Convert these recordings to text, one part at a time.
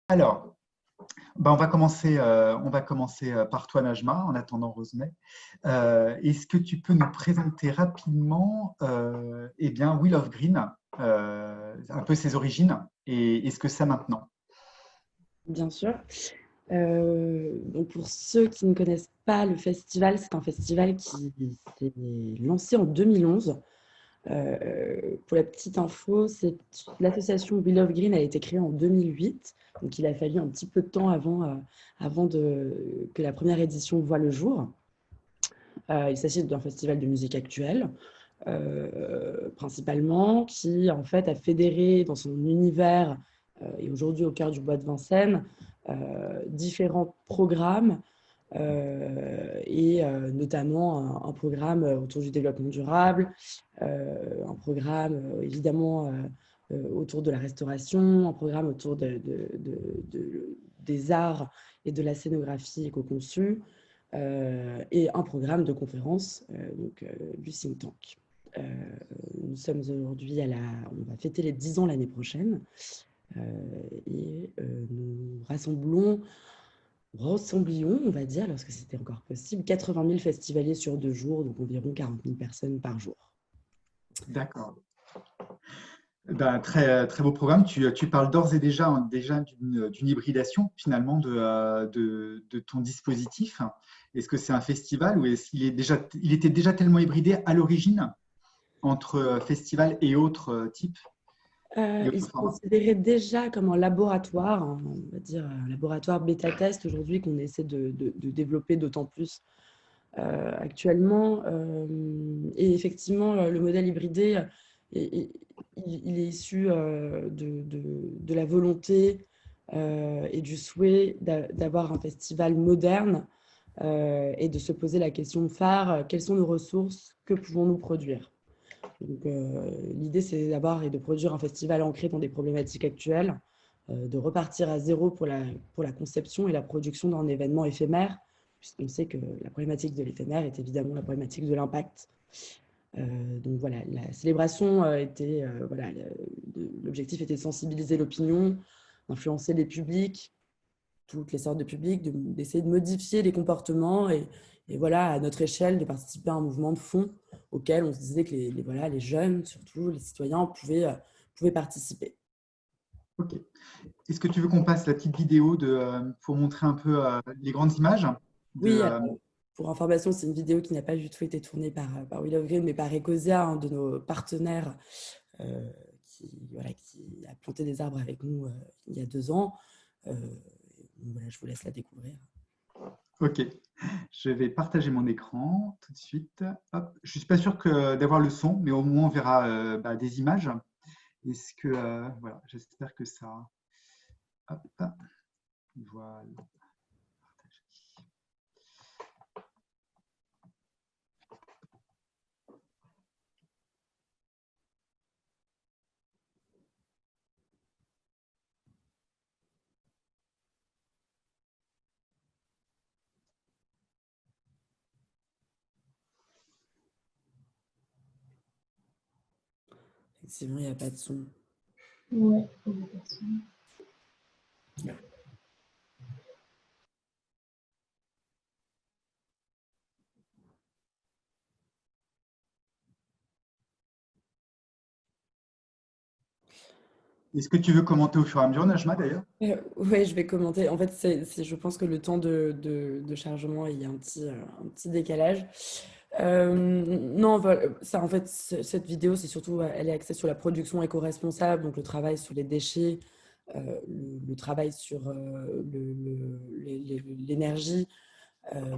Alors, on va commencer par toi, Najma, en attendant Rosemay. Est-ce que tu peux nous présenter rapidement eh bien, Wheel of Green, un peu ses origines et ce que c'est maintenant? Bien sûr. Donc pour ceux qui ne connaissent pas le festival, c'est un festival qui s'est lancé en 2011. Pour la petite info, l'association Wheel of Green a été créée en 2008. Donc il a fallu un petit peu de temps que la première édition voie le jour. Il s'agit d'un festival de musique actuelle, principalement, qui en fait a fédéré dans son univers et aujourd'hui au cœur du bois de Vincennes différents programmes et notamment un programme autour du développement durable, un programme évidemment autour de la restauration, un programme autour des arts et de la scénographie éco-conçue, et un programme de conférences, du think tank. Euh, Nous sommes aujourd'hui on va fêter les 10 ans l'année prochaine nous rassemblions, on va dire, lorsque c'était encore possible, 80 000 festivaliers sur 2 jours, donc environ 40 000 personnes par jour. D'accord. Ben, très beau programme. Tu parles d'ores et déjà d'une hybridation finalement de ton dispositif. Est-ce que c'est un festival ou est-ce il était déjà tellement hybridé à l'origine entre festival et autres types et Il autres se formats? considérait déjà comme un laboratoire, on va dire un laboratoire bêta-test aujourd'hui qu'on essaie de développer d'autant plus actuellement. Et effectivement, le modèle hybridé, il, il est issu de la volonté et du souhait d'avoir un festival moderne et de se poser la question phare, quelles sont nos ressources, que pouvons-nous produire? Donc, l'idée, c'est d'avoir et de produire un festival ancré dans des problématiques actuelles, de repartir à zéro pour la conception et la production d'un événement éphémère, puisqu'on sait que la problématique de l'éphémère est évidemment la problématique de l'impact. Donc voilà, la célébration voilà, l'objectif était de sensibiliser l'opinion, d'influencer les publics, toutes les sortes de publics, d'essayer de modifier les comportements et voilà, à notre échelle, de participer à un mouvement de fond auquel on se disait que voilà, les jeunes, surtout les citoyens, pouvaient participer. Ok. Est-ce que tu veux qu'on passe la petite vidéo pour montrer un peu les grandes images de, Oui, alors, pour information, c'est une vidéo qui n'a pas du tout été tournée par Will of Green, mais par Ecosia, un de nos partenaires euh, voilà, qui a planté des arbres avec nous il y a 2 ans. Voilà, je vous laisse la découvrir. Ok, je vais partager mon écran tout de suite. Hop. Je suis pas sûr d'avoir le son, mais au moins on verra des images. Est-ce que voilà, j'espère que ça. Hop, voilà. Effectivement, il n'y a pas de son. Ouais. Est-ce que tu veux commenter au fur et à mesure, Najma, d'ailleurs? Oui, je vais commenter. En fait, je pense que le temps de chargement, il y a un petit décalage. Non, voilà, ça, en fait, cette vidéo, c'est surtout, elle est axée sur la production éco-responsable, donc le travail sur les déchets, le travail sur l'énergie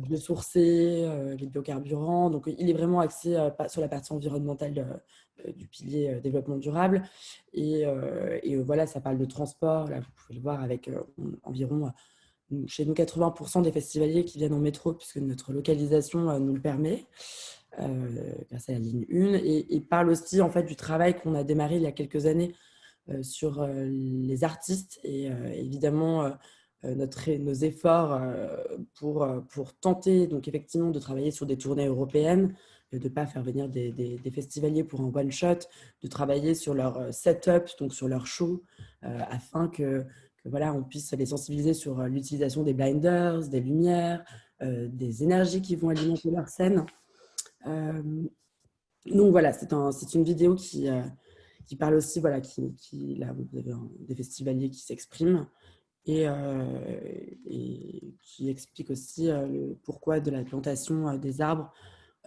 biosourcés, les biocarburants. Donc, il est vraiment axé sur la partie environnementale du pilier développement durable. Voilà, ça parle de transport. Là, vous pouvez le voir avec environ, chez nous, 80% des festivaliers qui viennent en métro, puisque notre localisation nous le permet, grâce à la ligne 1. Et parle aussi en fait, du travail qu'on a démarré il y a quelques années sur les artistes et évidemment nos efforts pour tenter donc effectivement de travailler sur des tournées européennes, de ne pas faire venir des festivaliers pour un one-shot, de travailler sur leur setup, donc sur leur show, afin que voilà, on puisse les sensibiliser sur l'utilisation des blinders, des lumières, des énergies qui vont alimenter leur scène. Donc voilà, c'est une vidéo qui parle aussi, voilà, là, vous avez des festivaliers qui s'expriment et qui explique aussi le pourquoi de la plantation des arbres,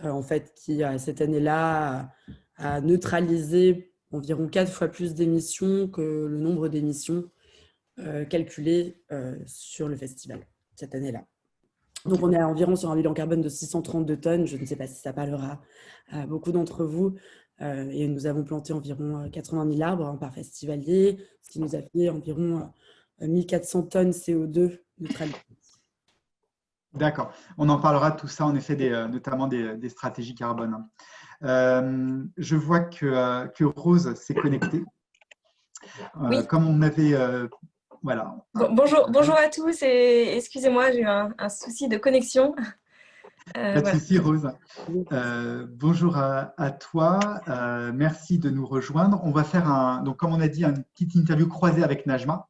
en fait, qui, cette année-là, a neutralisé environ 4 fois plus d'émissions que le nombre d'émissions calculées sur le festival, cette année-là. Donc, on est environ sur un bilan carbone de 632 tonnes. Je ne sais pas si ça parlera à beaucoup d'entre vous. Et nous avons planté environ 80 000 arbres par festivalier, ce qui nous a fait environ 1400 tonnes CO2 neutralisées. D'accord. On en parlera de tout ça, en effet, notamment des stratégies carbone. Je vois que Rose s'est connectée. Oui. Comme on avait... voilà. Bonjour à tous et excusez-moi, j'ai eu un souci de connexion. Pas de souci, Rose. Bonjour à toi. Merci de nous rejoindre. On va faire, donc, comme on a dit, une petite interview croisée avec Najma.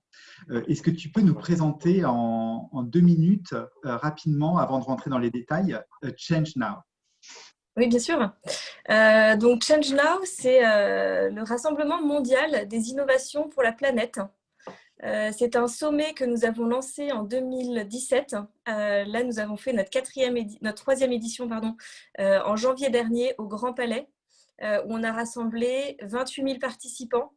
Est-ce que tu peux nous présenter en 2 minutes, rapidement, avant de rentrer dans les détails, Change Now? Oui, bien sûr. Donc, Change Now, c'est le rassemblement mondial des innovations pour la planète. C'est un sommet que nous avons lancé en 2017. Là, nous avons fait notre 3e édition en janvier dernier au Grand Palais, où on a rassemblé 28 000 participants,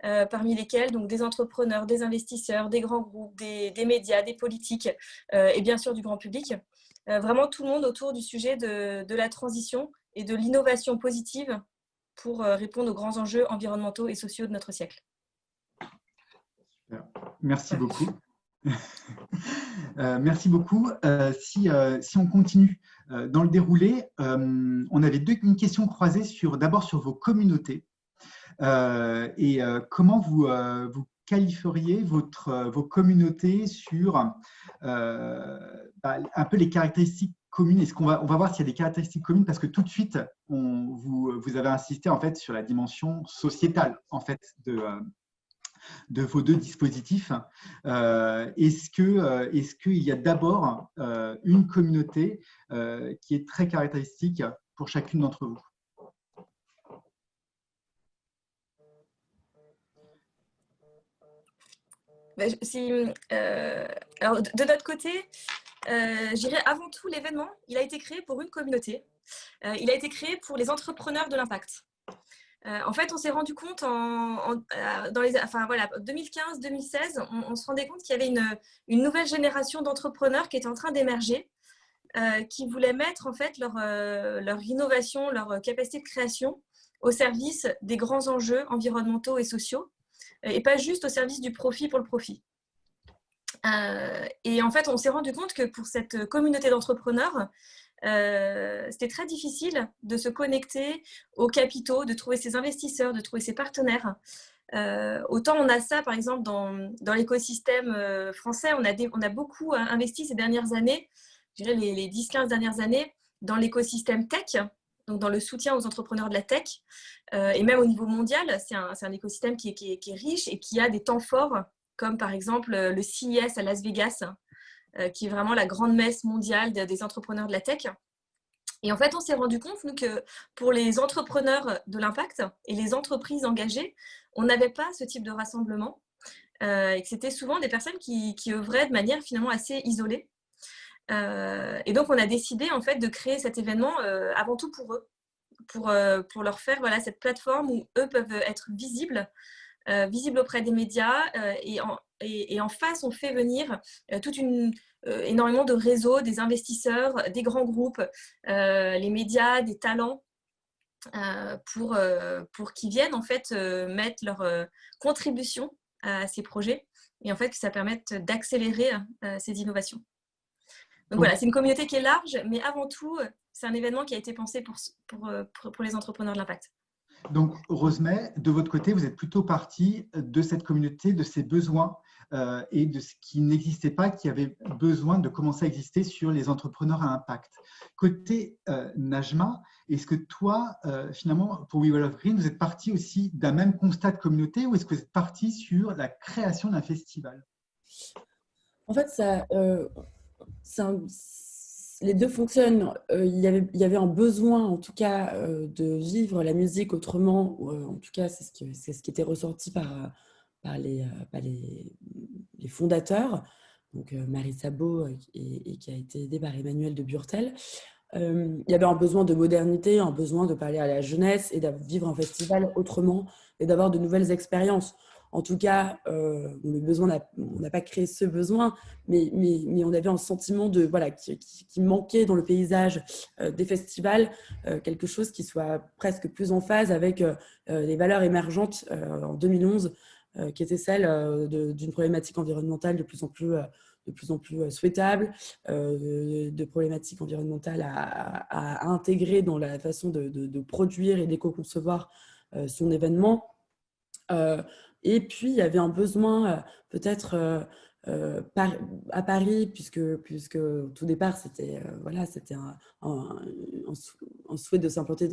parmi lesquels donc, des entrepreneurs, des investisseurs, des grands groupes, des médias, des politiques et bien sûr du grand public. Vraiment tout le monde autour du sujet de la transition et de l'innovation positive pour répondre aux grands enjeux environnementaux et sociaux de notre siècle. Merci beaucoup. Merci beaucoup. Si on continue dans le déroulé, on avait une question croisée d'abord sur vos communautés et comment vous qualifieriez vos communautés sur un peu les caractéristiques communes. Est-ce on va voir s'il y a des caractéristiques communes, parce que tout de suite vous avez insisté en fait sur la dimension sociétale en fait de vos 2 dispositifs. Est-ce qu'il y a d'abord une communauté qui est très caractéristique pour chacune d'entre vous? Alors, de notre côté, je dirais avant tout, l'événement, il a été créé pour une communauté. Il a été créé pour les entrepreneurs de l'impact. En fait, on s'est rendu compte dans 2015-2016, on se rendait compte qu'il y avait une nouvelle génération d'entrepreneurs qui était en train d'émerger, qui voulaient mettre en fait leur innovation, leur capacité de création au service des grands enjeux environnementaux et sociaux, et pas juste au service du profit pour le profit. Et en fait, on s'est rendu compte que pour cette communauté d'entrepreneurs, c'était très difficile de se connecter aux capitaux, de trouver ses investisseurs, de trouver ses partenaires. Autant on a ça, par exemple, dans l'écosystème français, on a beaucoup investi ces dernières années, je dirais les 10-15 dernières années, dans l'écosystème tech, donc dans le soutien aux entrepreneurs de la tech, et même au niveau mondial, c'est un écosystème qui est riche et qui a des temps forts, comme par exemple le CES à Las Vegas, qui est vraiment la grande messe mondiale des entrepreneurs de la tech. Et en fait, on s'est rendu compte nous, que pour les entrepreneurs de l'impact et les entreprises engagées, on n'avait pas ce type de rassemblement, et que c'était souvent des personnes qui œuvraient de manière finalement assez isolée. Et donc, on a décidé en fait de créer cet événement avant tout pour eux, pour leur faire cette plateforme où eux peuvent être visibles auprès des médias, et en face, on fait venir énormément de réseaux, des investisseurs, des grands groupes, les médias, des talents, pour qu'ils viennent en fait mettre leur contribution à ces projets, et en fait que ça permette d'accélérer ces innovations. Donc voilà, c'est une communauté qui est large, mais avant tout, c'est un événement qui a été pensé pour les entrepreneurs de l'impact. Donc, Rosemay, de votre côté, vous êtes plutôt partie de cette communauté, de ses besoins et de ce qui n'existait pas, qui avait besoin de commencer à exister sur les entrepreneurs à impact. Côté Najma, est-ce que toi, finalement, pour We Will of Green, vous êtes partie aussi d'un même constat de communauté, ou est-ce que vous êtes partie sur la création d'un festival? En fait, les deux fonctionnent. Il y avait un besoin, en tout cas, de vivre la musique autrement. En tout cas, c'est ce qui était ressorti par les fondateurs, donc Marie Sabot, et qui a été aidée par Emmanuel de Burtel. Il y avait un besoin de modernité, un besoin de parler à la jeunesse et de vivre un festival autrement et d'avoir de nouvelles expériences. En tout cas, on n'a pas créé ce besoin, mais on avait un sentiment qui manquait dans le paysage des festivals, quelque chose qui soit presque plus en phase avec les valeurs émergentes en 2011, qui était celle d'une problématique environnementale de plus en plus souhaitable, de problématiques environnementales à intégrer dans la façon de produire et d'éco-concevoir son événement. Et puis, il y avait un besoin peut-être à Paris, puisque au tout départ, c'était un souhait de s'implanter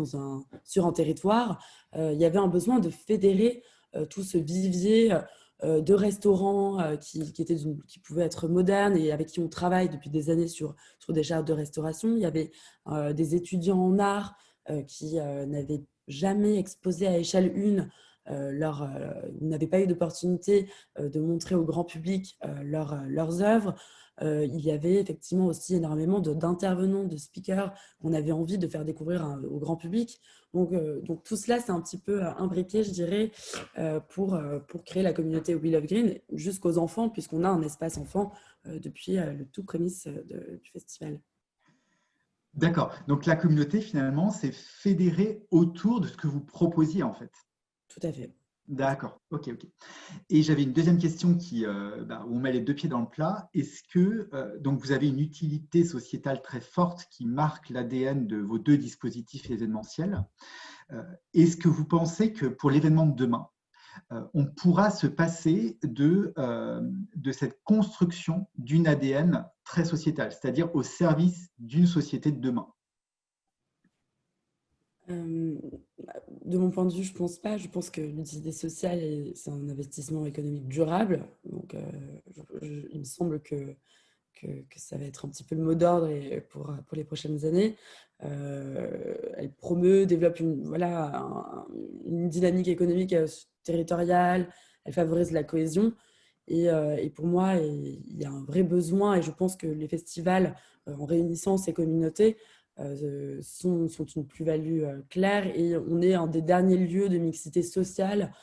sur un territoire. Il y avait un besoin de fédérer tout ce vivier de restaurants qui pouvaient être modernes et avec qui on travaille depuis des années sur des chartes de restauration. Il y avait des étudiants en art qui n'avaient jamais exposé à échelle 1. Ils n'avaient pas eu d'opportunité de montrer au grand public leurs œuvres. Il y avait effectivement aussi énormément d'intervenants, de speakers qu'on avait envie de faire découvrir au grand public. Donc tout cela, c'est un petit peu imbriqué, je dirais, pour créer la communauté We Love Green jusqu'aux enfants, puisqu'on a un espace enfant depuis le tout prémisse du festival. D'accord. Donc la communauté, finalement, c'est fédérée autour de ce que vous proposiez, en fait. Tout à fait. D'accord, ok. Et j'avais une deuxième question où on met les deux pieds dans le plat. Est-ce que donc vous avez une utilité sociétale très forte qui marque l'ADN de vos deux dispositifs événementiels? Est-ce que vous pensez que pour l'événement de demain, on pourra se passer de cette construction d'une ADN très sociétale, c'est-à-dire au service d'une société de demain? De mon point de vue, je ne pense pas. Je pense que l'utilité sociale, c'est un investissement économique durable. Donc, il me semble que ça va être un petit peu le mot d'ordre pour les prochaines années. Elle développe une dynamique économique territoriale, elle favorise la cohésion. Et pour moi, il y a un vrai besoin, et je pense que les festivals, en réunissant ces communautés, sont une plus-value claire, et on est un des derniers lieux de mixité sociale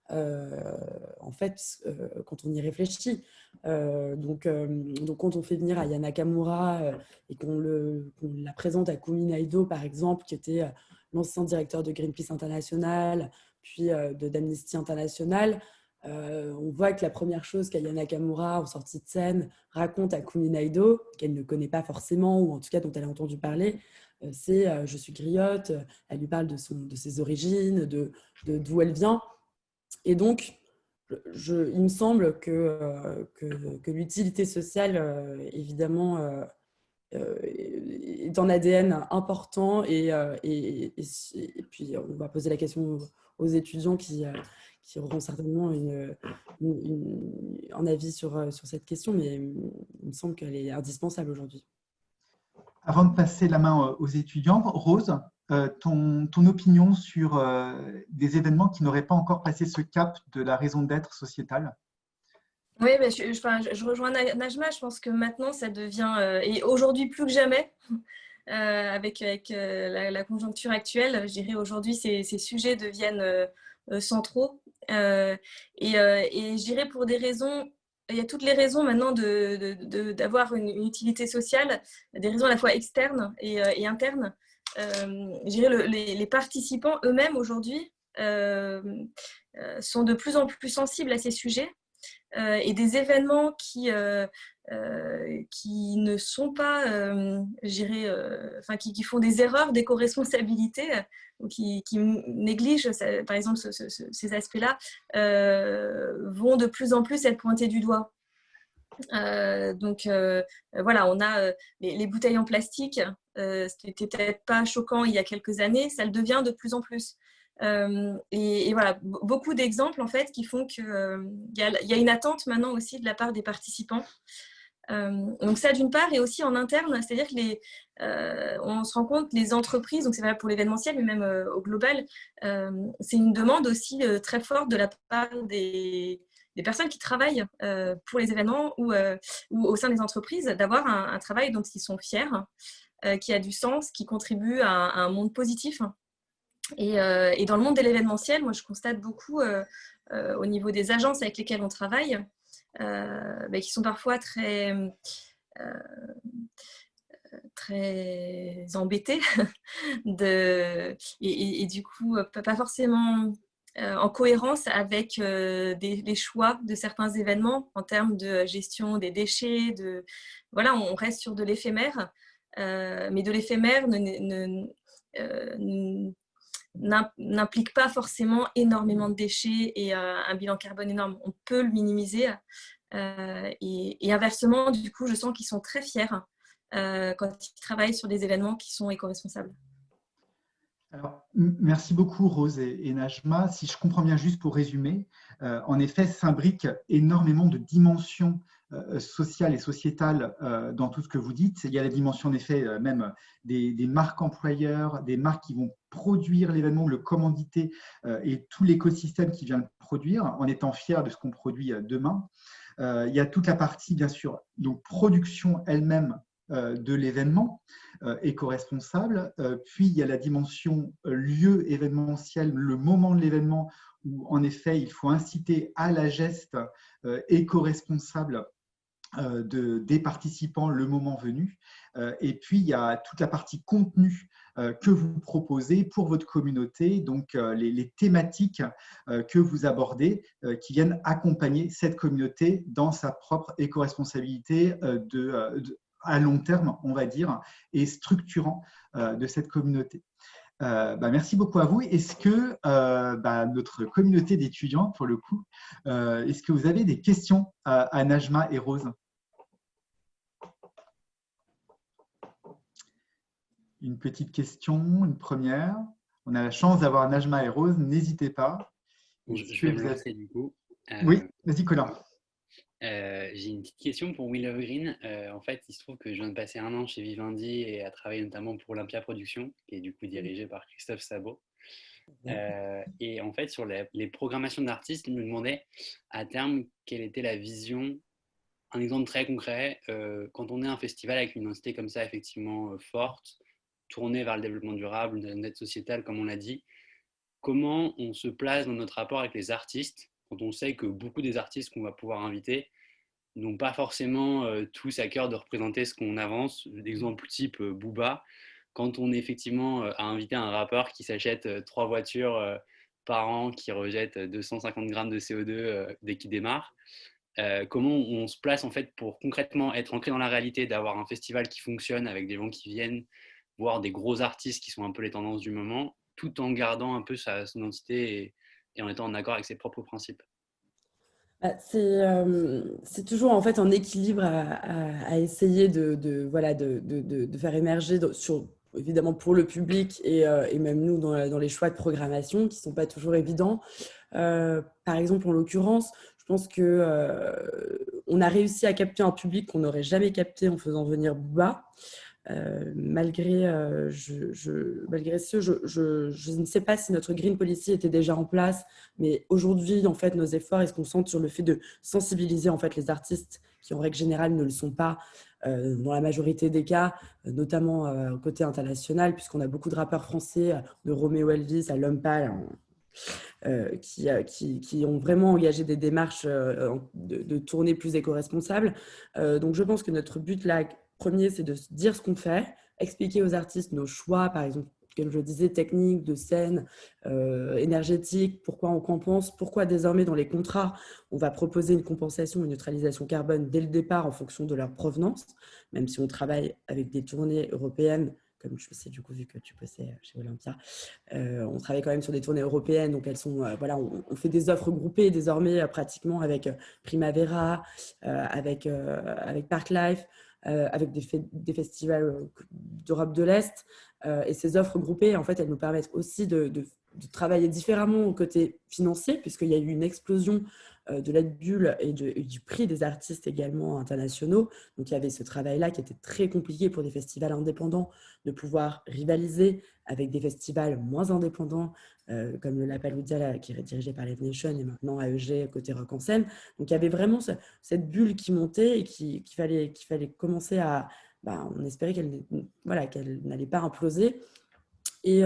en fait, quand on y réfléchit. Donc, quand on fait venir Aya Nakamura et qu'on la présente à Kumi Naido, par exemple, qui était l'ancien directeur de Greenpeace International, puis d'Amnesty International, on voit que la première chose qu'Aya Nakamura, en sortie de scène, raconte à Kumi Naido, qu'elle ne connaît pas forcément, ou en tout cas dont elle a entendu parler, c'est « Je suis griotte ». Elle lui parle de ses origines, d'où elle vient. Et donc, il me semble que l'utilité sociale, évidemment, est un ADN important. Et puis, on va poser la question aux étudiants qui auront certainement un avis sur cette question, mais il me semble qu'elle est indispensable aujourd'hui. Avant de passer la main aux étudiants, Rose, ton opinion sur des événements qui n'auraient pas encore passé ce cap de la raison d'être sociétale? Oui, mais je rejoins Najma. Je pense que maintenant, ça devient, et aujourd'hui plus que jamais, avec la conjoncture actuelle, je dirais aujourd'hui, ces sujets deviennent centraux. Et je dirais pour des raisons, il y a toutes les raisons maintenant d'avoir une utilité sociale, des raisons à la fois externes et internes. Je dirais les participants eux-mêmes aujourd'hui sont de plus en plus sensibles à ces sujets. Et des événements qui ne sont pas, qui font des erreurs d'éco-responsabilité, ou qui négligent, par exemple, ces aspects-là, vont de plus en plus être pointés du doigt. Voilà, on a les bouteilles en plastique. C'était peut-être pas choquant il y a quelques années, ça le devient de plus en plus. Et voilà, beaucoup d'exemples en fait qui font qu'il y a une attente maintenant aussi de la part des participants. Donc ça d'une part, et aussi en interne, c'est-à-dire que on se rend compte les entreprises, donc c'est valable pour l'événementiel, mais même au global, c'est une demande aussi très forte de la part des personnes qui travaillent pour les événements ou au sein des entreprises, d'avoir un travail dont ils sont fiers, qui a du sens, qui contribue à un monde positif. Et dans le monde de l'événementiel, moi je constate beaucoup au niveau des agences avec lesquelles on travaille, qui sont parfois très embêtés et du coup pas forcément en cohérence avec les choix de certains événements en termes de gestion des déchets. Voilà, on reste sur de l'éphémère, mais de l'éphémère n'implique pas forcément énormément de déchets et un bilan carbone énorme. On peut le minimiser. Et inversement, du coup, je sens qu'ils sont très fiers quand ils travaillent sur des événements qui sont éco-responsables. Alors, merci beaucoup Rose et Najma. Si je comprends bien, juste pour résumer, en effet, s'imbrique énormément de dimensions sociales et sociétales dans tout ce que vous dites. Il y a la dimension en effet même des marques employeurs, des marques qui vont produire l'événement, le commanditer et tout l'écosystème qui vient le produire en étant fier de ce qu'on produit demain. Il y a toute la partie, bien sûr, donc production elle-même de l'événement éco-responsable. Puis, il y a la dimension lieu événementiel, le moment de l'événement où, en effet, il faut inciter à la geste éco-responsable des participants le moment venu. Et puis, il y a toute la partie contenu que vous proposez pour votre communauté, donc les thématiques que vous abordez qui viennent accompagner cette communauté dans sa propre éco-responsabilité à long terme, on va dire, et structurant de cette communauté. Merci beaucoup à vous. Est-ce que notre communauté d'étudiants, pour le coup, est-ce que vous avez des questions à Najma et Rose? Une petite question, une première. On a la chance d'avoir Najma et Rose, n'hésitez pas. Je vais me lancer du coup. Oui, vas-y Colin. J'ai une petite question pour We Love Green. En fait, il se trouve que je viens de passer 1 an chez Vivendi et à travailler notamment pour Olympia Productions, qui est du coup dirigée par Christophe Sabot. Et en fait, sur les programmations d'artistes, je me demandais à terme quelle était la vision. Un exemple très concret, quand on est un festival avec une identité comme ça, effectivement forte, tournée vers le développement durable, une aide sociétale, comme on l'a dit, comment on se place dans notre rapport avec les artistes quand on sait que beaucoup des artistes qu'on va pouvoir inviter n'ont pas forcément tous à cœur de représenter ce qu'on avance. L'exemple type Booba, quand on est effectivement à inviter un rappeur qui s'achète 3 voitures par an, qui rejette 250 grammes de CO2 dès qu'il démarre, comment on se place en fait pour concrètement être ancré dans la réalité, d'avoir un festival qui fonctionne avec des gens qui viennent, voir des gros artistes qui sont un peu les tendances du moment, tout en gardant un peu son identité et en étant en accord avec ses propres principes. C'est toujours en fait un équilibre à essayer de faire émerger évidemment pour le public et même nous dans les choix de programmation qui ne sont pas toujours évidents. Par exemple, en l'occurrence, je pense qu'on a réussi à capter un public qu'on n'aurait jamais capté en faisant venir Booba. Malgré ce, je ne sais pas si notre Green Policy était déjà en place, mais aujourd'hui, en fait, nos efforts ils se concentrent sur le fait de sensibiliser en fait les artistes qui, en règle générale, ne le sont pas dans la majorité des cas, notamment au côté international, puisqu'on a beaucoup de rappeurs français, de Roméo Elvis à L'Homme Pâle, qui ont vraiment engagé des démarches de tournée plus éco-responsables. Donc, je pense que notre but là, premier, c'est de dire ce qu'on fait, expliquer aux artistes nos choix, par exemple, comme je le disais, techniques, de scène, énergétique, pourquoi on compense, pourquoi désormais dans les contrats, on va proposer une compensation, une neutralisation carbone dès le départ en fonction de leur provenance, même si on travaille avec des tournées européennes, comme je sais du coup, vu que tu bossais chez Olympia, on travaille quand même sur des tournées européennes, donc elles sont, on fait des offres groupées désormais pratiquement avec Primavera, avec Parklife, avec des festivals d'Europe de l'Est. Et ces offres groupées, en fait, elles nous permettent aussi de travailler différemment au côté financier, puisqu'il y a eu une explosion de l'aide bulle et du prix des artistes également internationaux. Donc, il y avait ce travail-là qui était très compliqué pour des festivals indépendants de pouvoir rivaliser avec des festivals moins indépendants, comme le Lollapalooza, qui est dirigé par Live Nation, et maintenant AEG, côté Rock en scène. Donc, il y avait vraiment cette bulle qui montait et qu'il fallait commencer à... on espérait qu'elle n'allait pas imploser. Et,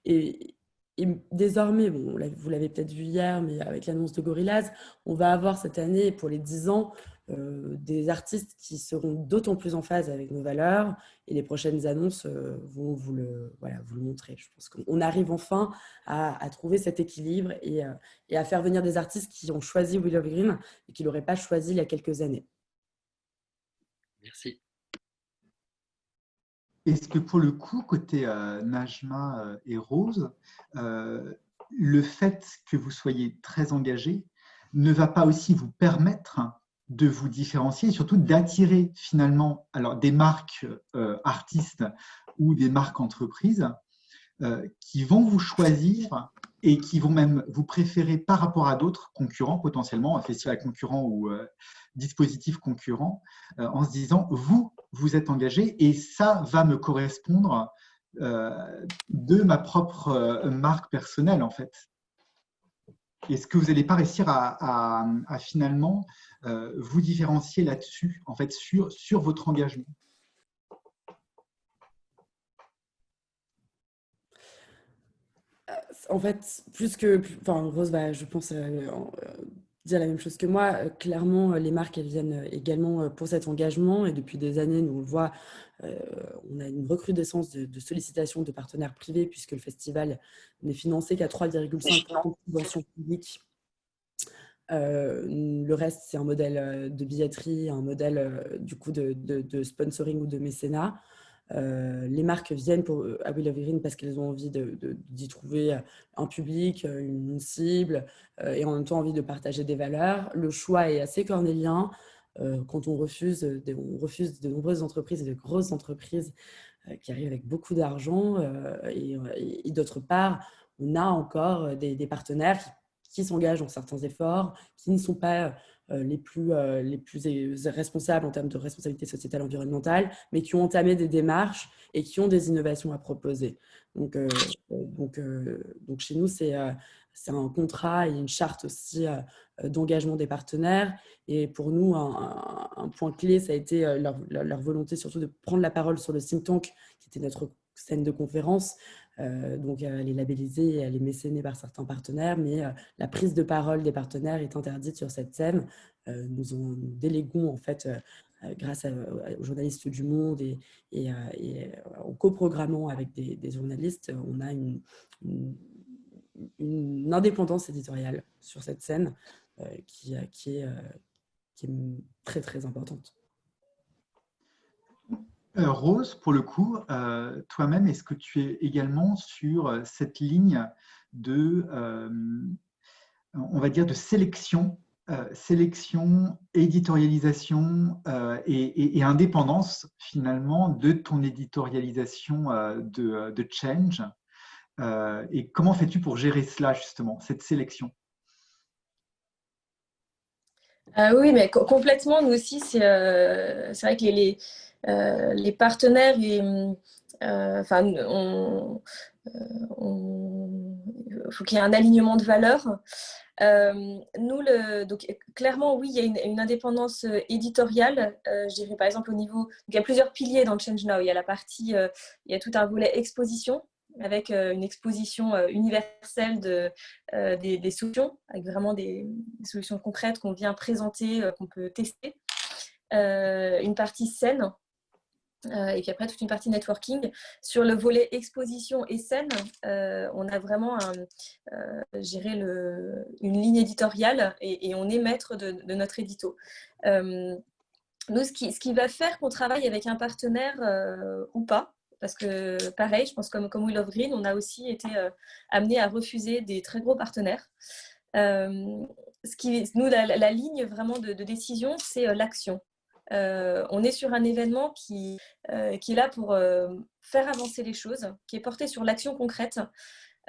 et, et désormais, bon, vous l'avez peut-être vu hier, mais avec l'annonce de Gorillaz, on va avoir cette année, pour les 10 ans, des artistes qui seront d'autant plus en phase avec nos valeurs. Et les prochaines annonces vont vous le montrer. Je pense qu'on arrive enfin à trouver cet équilibre et à faire venir des artistes qui ont choisi Willow Green et qui ne l'auraient pas choisi il y a quelques années. Merci. Est-ce que pour le coup, côté Najma et Rose, le fait que vous soyez très engagés ne va pas aussi vous permettre de vous différencier et surtout d'attirer finalement alors, des marques artistes ou des marques entreprises qui vont vous choisir et qui vont même vous préférer par rapport à d'autres concurrents, potentiellement, un festival concurrent ou dispositif concurrent, en se disant, vous êtes engagé et ça va me correspondre de ma propre marque personnelle, en fait. Est-ce que vous n'allez pas réussir à finalement vous différencier là-dessus, en fait, sur votre engagement? En fait, Rose va, je pense, dire la même chose que moi. Clairement, les marques, elles viennent également pour cet engagement. Et depuis des années, nous, on le voit, on a une recrudescence de sollicitations de partenaires privés, puisque le festival n'est financé qu'à 3,5% de subventions publiques. Le reste, c'est un modèle de billetterie, un modèle du coup de sponsoring ou de mécénat. Les marques viennent à Willow Green parce qu'elles ont envie d'y trouver un public, une cible, et en même temps envie de partager des valeurs. Le choix est assez cornélien. Quand on refuse de nombreuses entreprises et de grosses entreprises qui arrivent avec beaucoup d'argent. Et d'autre part, on a encore des partenaires qui s'engagent dans certains efforts, qui ne sont pas les plus responsables en termes de responsabilité sociétale environnementale, mais qui ont entamé des démarches et qui ont des innovations à proposer. Donc chez nous, c'est un contrat et une charte aussi d'engagement des partenaires. Et pour nous, un point clé, ça a été leur volonté surtout de prendre la parole sur le think tank, qui était notre scène de conférence. Donc, elle est labellisée et elle est mécénée par certains partenaires, mais la prise de parole des partenaires est interdite sur cette scène. Nous déléguons en fait, grâce aux journalistes du Monde et en coprogrammant avec des journalistes, on a une indépendance éditoriale sur cette scène qui est très très importante. Rose, pour le coup, toi-même, est-ce que tu es également sur cette ligne de, on va dire, de sélection, éditorialisation et indépendance finalement de ton éditorialisation de Change, et comment fais-tu pour gérer cela justement, cette sélection? Oui, mais complètement, nous aussi, c'est vrai que les partenaires, faut qu'il y ait un alignement de valeurs. Donc, clairement, oui, il y a une indépendance éditoriale. Je dirais par exemple au niveau. Donc, il y a plusieurs piliers dans le Change Now. Il y a la partie, il y a tout un volet exposition, avec une exposition universelle des solutions, avec vraiment des solutions concrètes qu'on vient présenter, qu'on peut tester. Une partie scène, et puis après toute une partie networking. Sur le volet exposition et scène, on a vraiment une ligne éditoriale et on est maître de notre édito. Nous, ce qui va faire qu'on travaille avec un partenaire ou pas, parce que pareil, je pense comme We Love Green, on a aussi été amené à refuser des très gros partenaires. Nous, la ligne vraiment de décision, c'est l'action. on est sur un événement qui est là pour faire avancer les choses, qui est porté sur l'action concrète.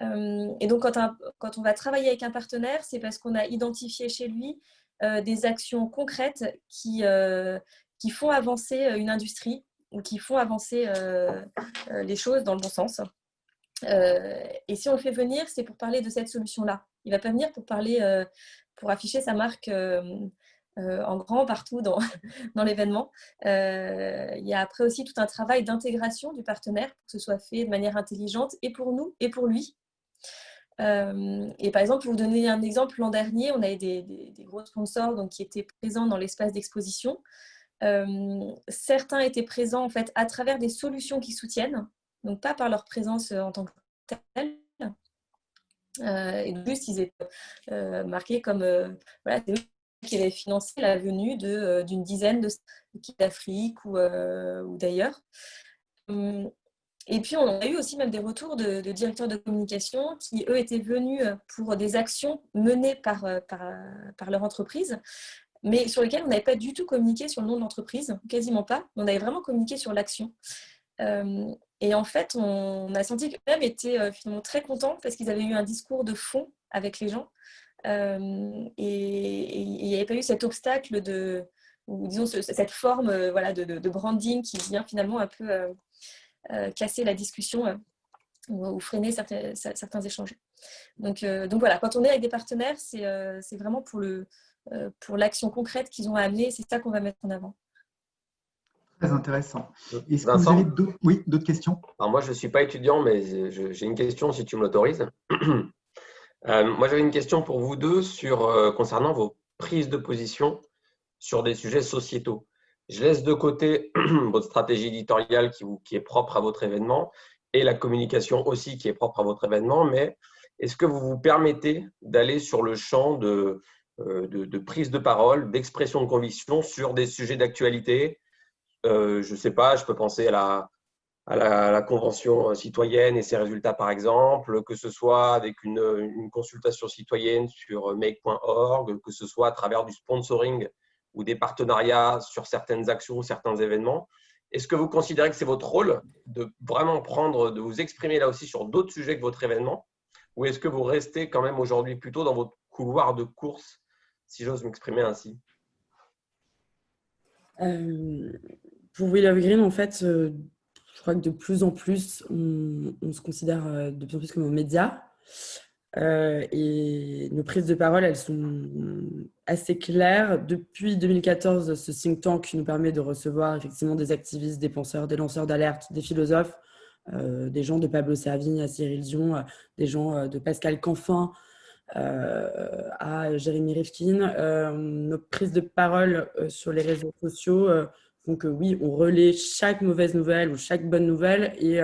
Et donc, quand on va travailler avec un partenaire, c'est parce qu'on a identifié chez lui des actions concrètes qui font avancer une industrie ou qui font avancer les choses dans le bon sens. Et si on le fait venir, c'est pour parler de cette solution-là. Il ne va pas venir pour parler, pour afficher sa marque en grand partout dans, dans l'événement. Il y a après aussi tout un travail d'intégration du partenaire pour que ce soit fait de manière intelligente et pour nous et pour lui. Et par exemple, pour vous donner un exemple, l'an dernier, on avait des gros sponsors donc, qui étaient présents dans l'espace d'exposition. Certains étaient présents en fait, à travers des solutions qui soutiennent, donc pas par leur présence en tant que telle. Et de plus, ils étaient marqués comme voilà, c'est eux qui avaient financé la venue d'une dizaine d'équipes d'Afrique ou d'ailleurs. Et puis, on a eu aussi même des retours de directeurs de communication qui, eux, étaient venus pour des actions menées par leur entreprise, mais sur lesquelles on n'avait pas du tout communiqué sur le nom de l'entreprise, quasiment pas. On avait vraiment communiqué sur l'action. Et en fait, on a senti qu'eux-mêmes étaient finalement très contents parce qu'ils avaient eu un discours de fond avec les gens. Et il n'y avait pas eu cet obstacle ou disons cette forme voilà, de branding qui vient finalement un peu casser la discussion ou freiner certains échanges. Donc voilà, quand on est avec des partenaires, c'est vraiment pour l'action concrète qu'ils ont à amener, c'est ça qu'on va mettre en avant. Très intéressant. Est-ce que Vincent, vous avez d'autres questions? Alors moi, je ne suis pas étudiant, mais j'ai une question si tu me l'autorises. Moi, j'avais une question pour vous deux concernant vos prises de position sur des sujets sociétaux. Je laisse de côté votre stratégie éditoriale qui est propre à votre événement et la communication aussi qui est propre à votre événement, mais est-ce que vous vous permettez d'aller sur le champ de prise de parole, d'expression de conviction sur des sujets d'actualité? Je ne sais pas, je peux penser à la Convention citoyenne et ses résultats, par exemple, que ce soit avec une consultation citoyenne sur make.org, que ce soit à travers du sponsoring ou des partenariats sur certaines actions ou certains événements. Est-ce que vous considérez que c'est votre rôle de vraiment de vous exprimer là aussi sur d'autres sujets que votre événement? Ou est-ce que vous restez quand même aujourd'hui plutôt dans votre couloir de course, si j'ose m'exprimer ainsi? Pour We Love Green, en fait, je crois que de plus en plus, on se considère de plus en plus comme un média. Et nos prises de parole, elles sont assez claires. Depuis 2014, ce think tank nous permet de recevoir effectivement des activistes, des penseurs, des lanceurs d'alerte, des philosophes, des gens de Pablo Servigne à Cyril Dion, des gens de Pascal Canfin à Jérémy Rifkin. Nos prises de parole sur les réseaux sociaux font que oui, on relaie chaque mauvaise nouvelle ou chaque bonne nouvelle et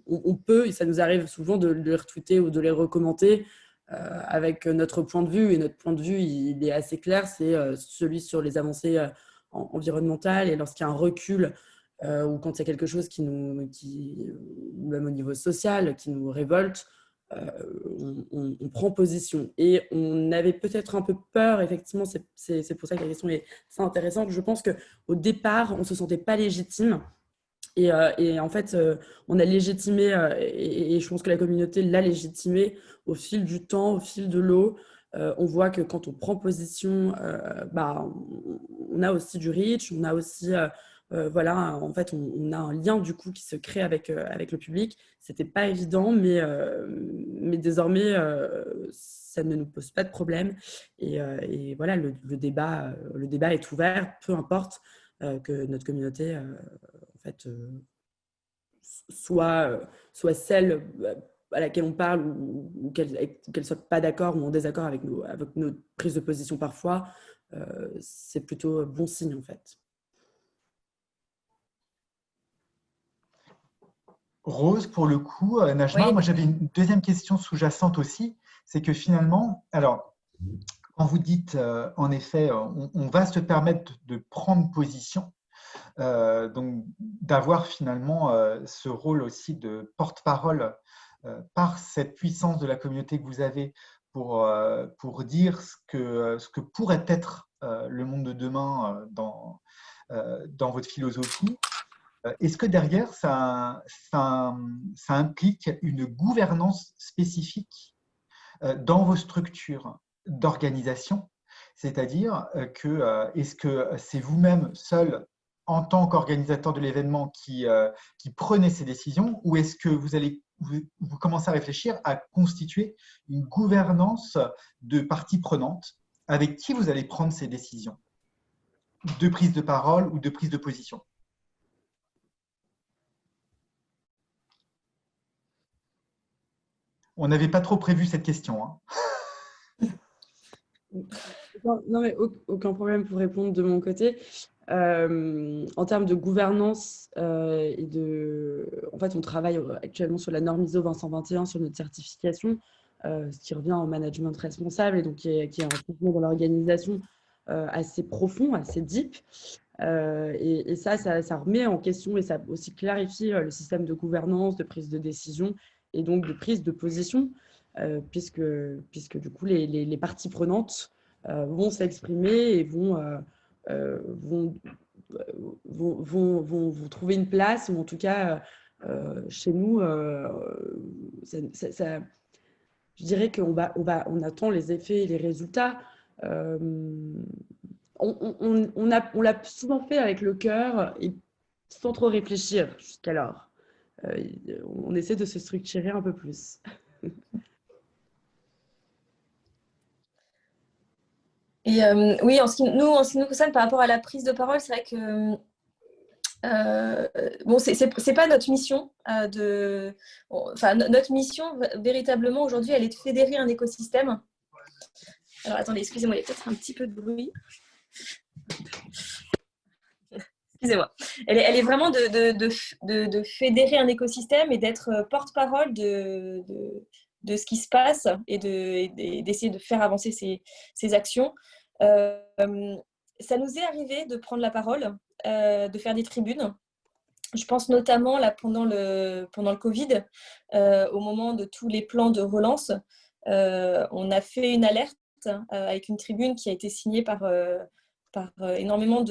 on peut, et ça nous arrive souvent de les retweeter ou de les recommenter avec notre point de vue. Et notre point de vue, il est assez clair, c'est celui sur les avancées environnementales. Et lorsqu'il y a un recul ou quand il y a quelque chose même au niveau social, qui nous révolte, on prend position. Et on avait peut-être un peu peur, effectivement, c'est pour ça que la question est assez intéressante. Je pense qu'au départ, on ne se sentait pas légitime. Et en fait, on a légitimé, et je pense que la communauté l'a légitimé au fil du temps, au fil de l'eau. On voit que quand on prend position, on a aussi du reach, on a aussi, voilà, en fait, on a un lien du coup qui se crée avec le public. C'était pas évident, mais désormais, ça ne nous pose pas de problème. Et voilà, le débat est ouvert, peu importe que notre communauté en fait, soit celle à laquelle on parle ou qu'elle ne soit pas d'accord ou en désaccord avec nos prises de position parfois, c'est plutôt bon signe en fait. Rose, pour le coup, Najma, Oui. moi j'avais une deuxième question sous-jacente aussi, c'est que finalement, alors, quand vous dites, en effet, on va se permettre de prendre position, donc d'avoir finalement ce rôle aussi de porte-parole par cette puissance de la communauté que vous avez pour dire ce que pourrait être le monde de demain dans votre philosophie, est-ce que derrière, ça implique une gouvernance spécifique dans vos structures d'organisation? C'est-à-dire est-ce que c'est vous-même seul en tant qu'organisateur de l'événement qui prenez ces décisions, ou est-ce que vous commencez à réfléchir à constituer une gouvernance de parties prenantes avec qui vous allez prendre ces décisions de prise de parole ou de prise de position? On n'avait pas trop prévu cette question, hein. Non, mais aucun problème pour répondre de mon côté. En termes de gouvernance en fait, on travaille actuellement sur la norme ISO 20121 sur notre certification, ce qui revient au management responsable et donc qui est un contenu dans l'organisation assez profond, assez deep. Et ça remet en question et ça aussi clarifie le système de gouvernance, de prise de décision et donc de prise de position, puisque du coup les parties prenantes vont s'exprimer et vont trouver une place, ou en tout cas chez nous, je dirais on attend les effets et les résultats. On l'a souvent fait avec le cœur et sans trop réfléchir jusqu'alors. On essaie de se structurer un peu plus. Et oui, en ce qui nous concerne, par rapport à la prise de parole, c'est vrai que bon, c'est pas notre mission notre mission véritablement aujourd'hui, elle est de fédérer un écosystème. Alors attendez, excusez-moi, il y a peut-être un petit peu de bruit. Excusez-moi. Elle est vraiment de fédérer un écosystème et d'être porte-parole de ce qui se passe et d'essayer de faire avancer ces actions. Ça nous est arrivé de prendre la parole, de faire des tribunes. Je pense notamment là, pendant le Covid, au moment de tous les plans de relance, on a fait une alerte avec une tribune qui a été signée par énormément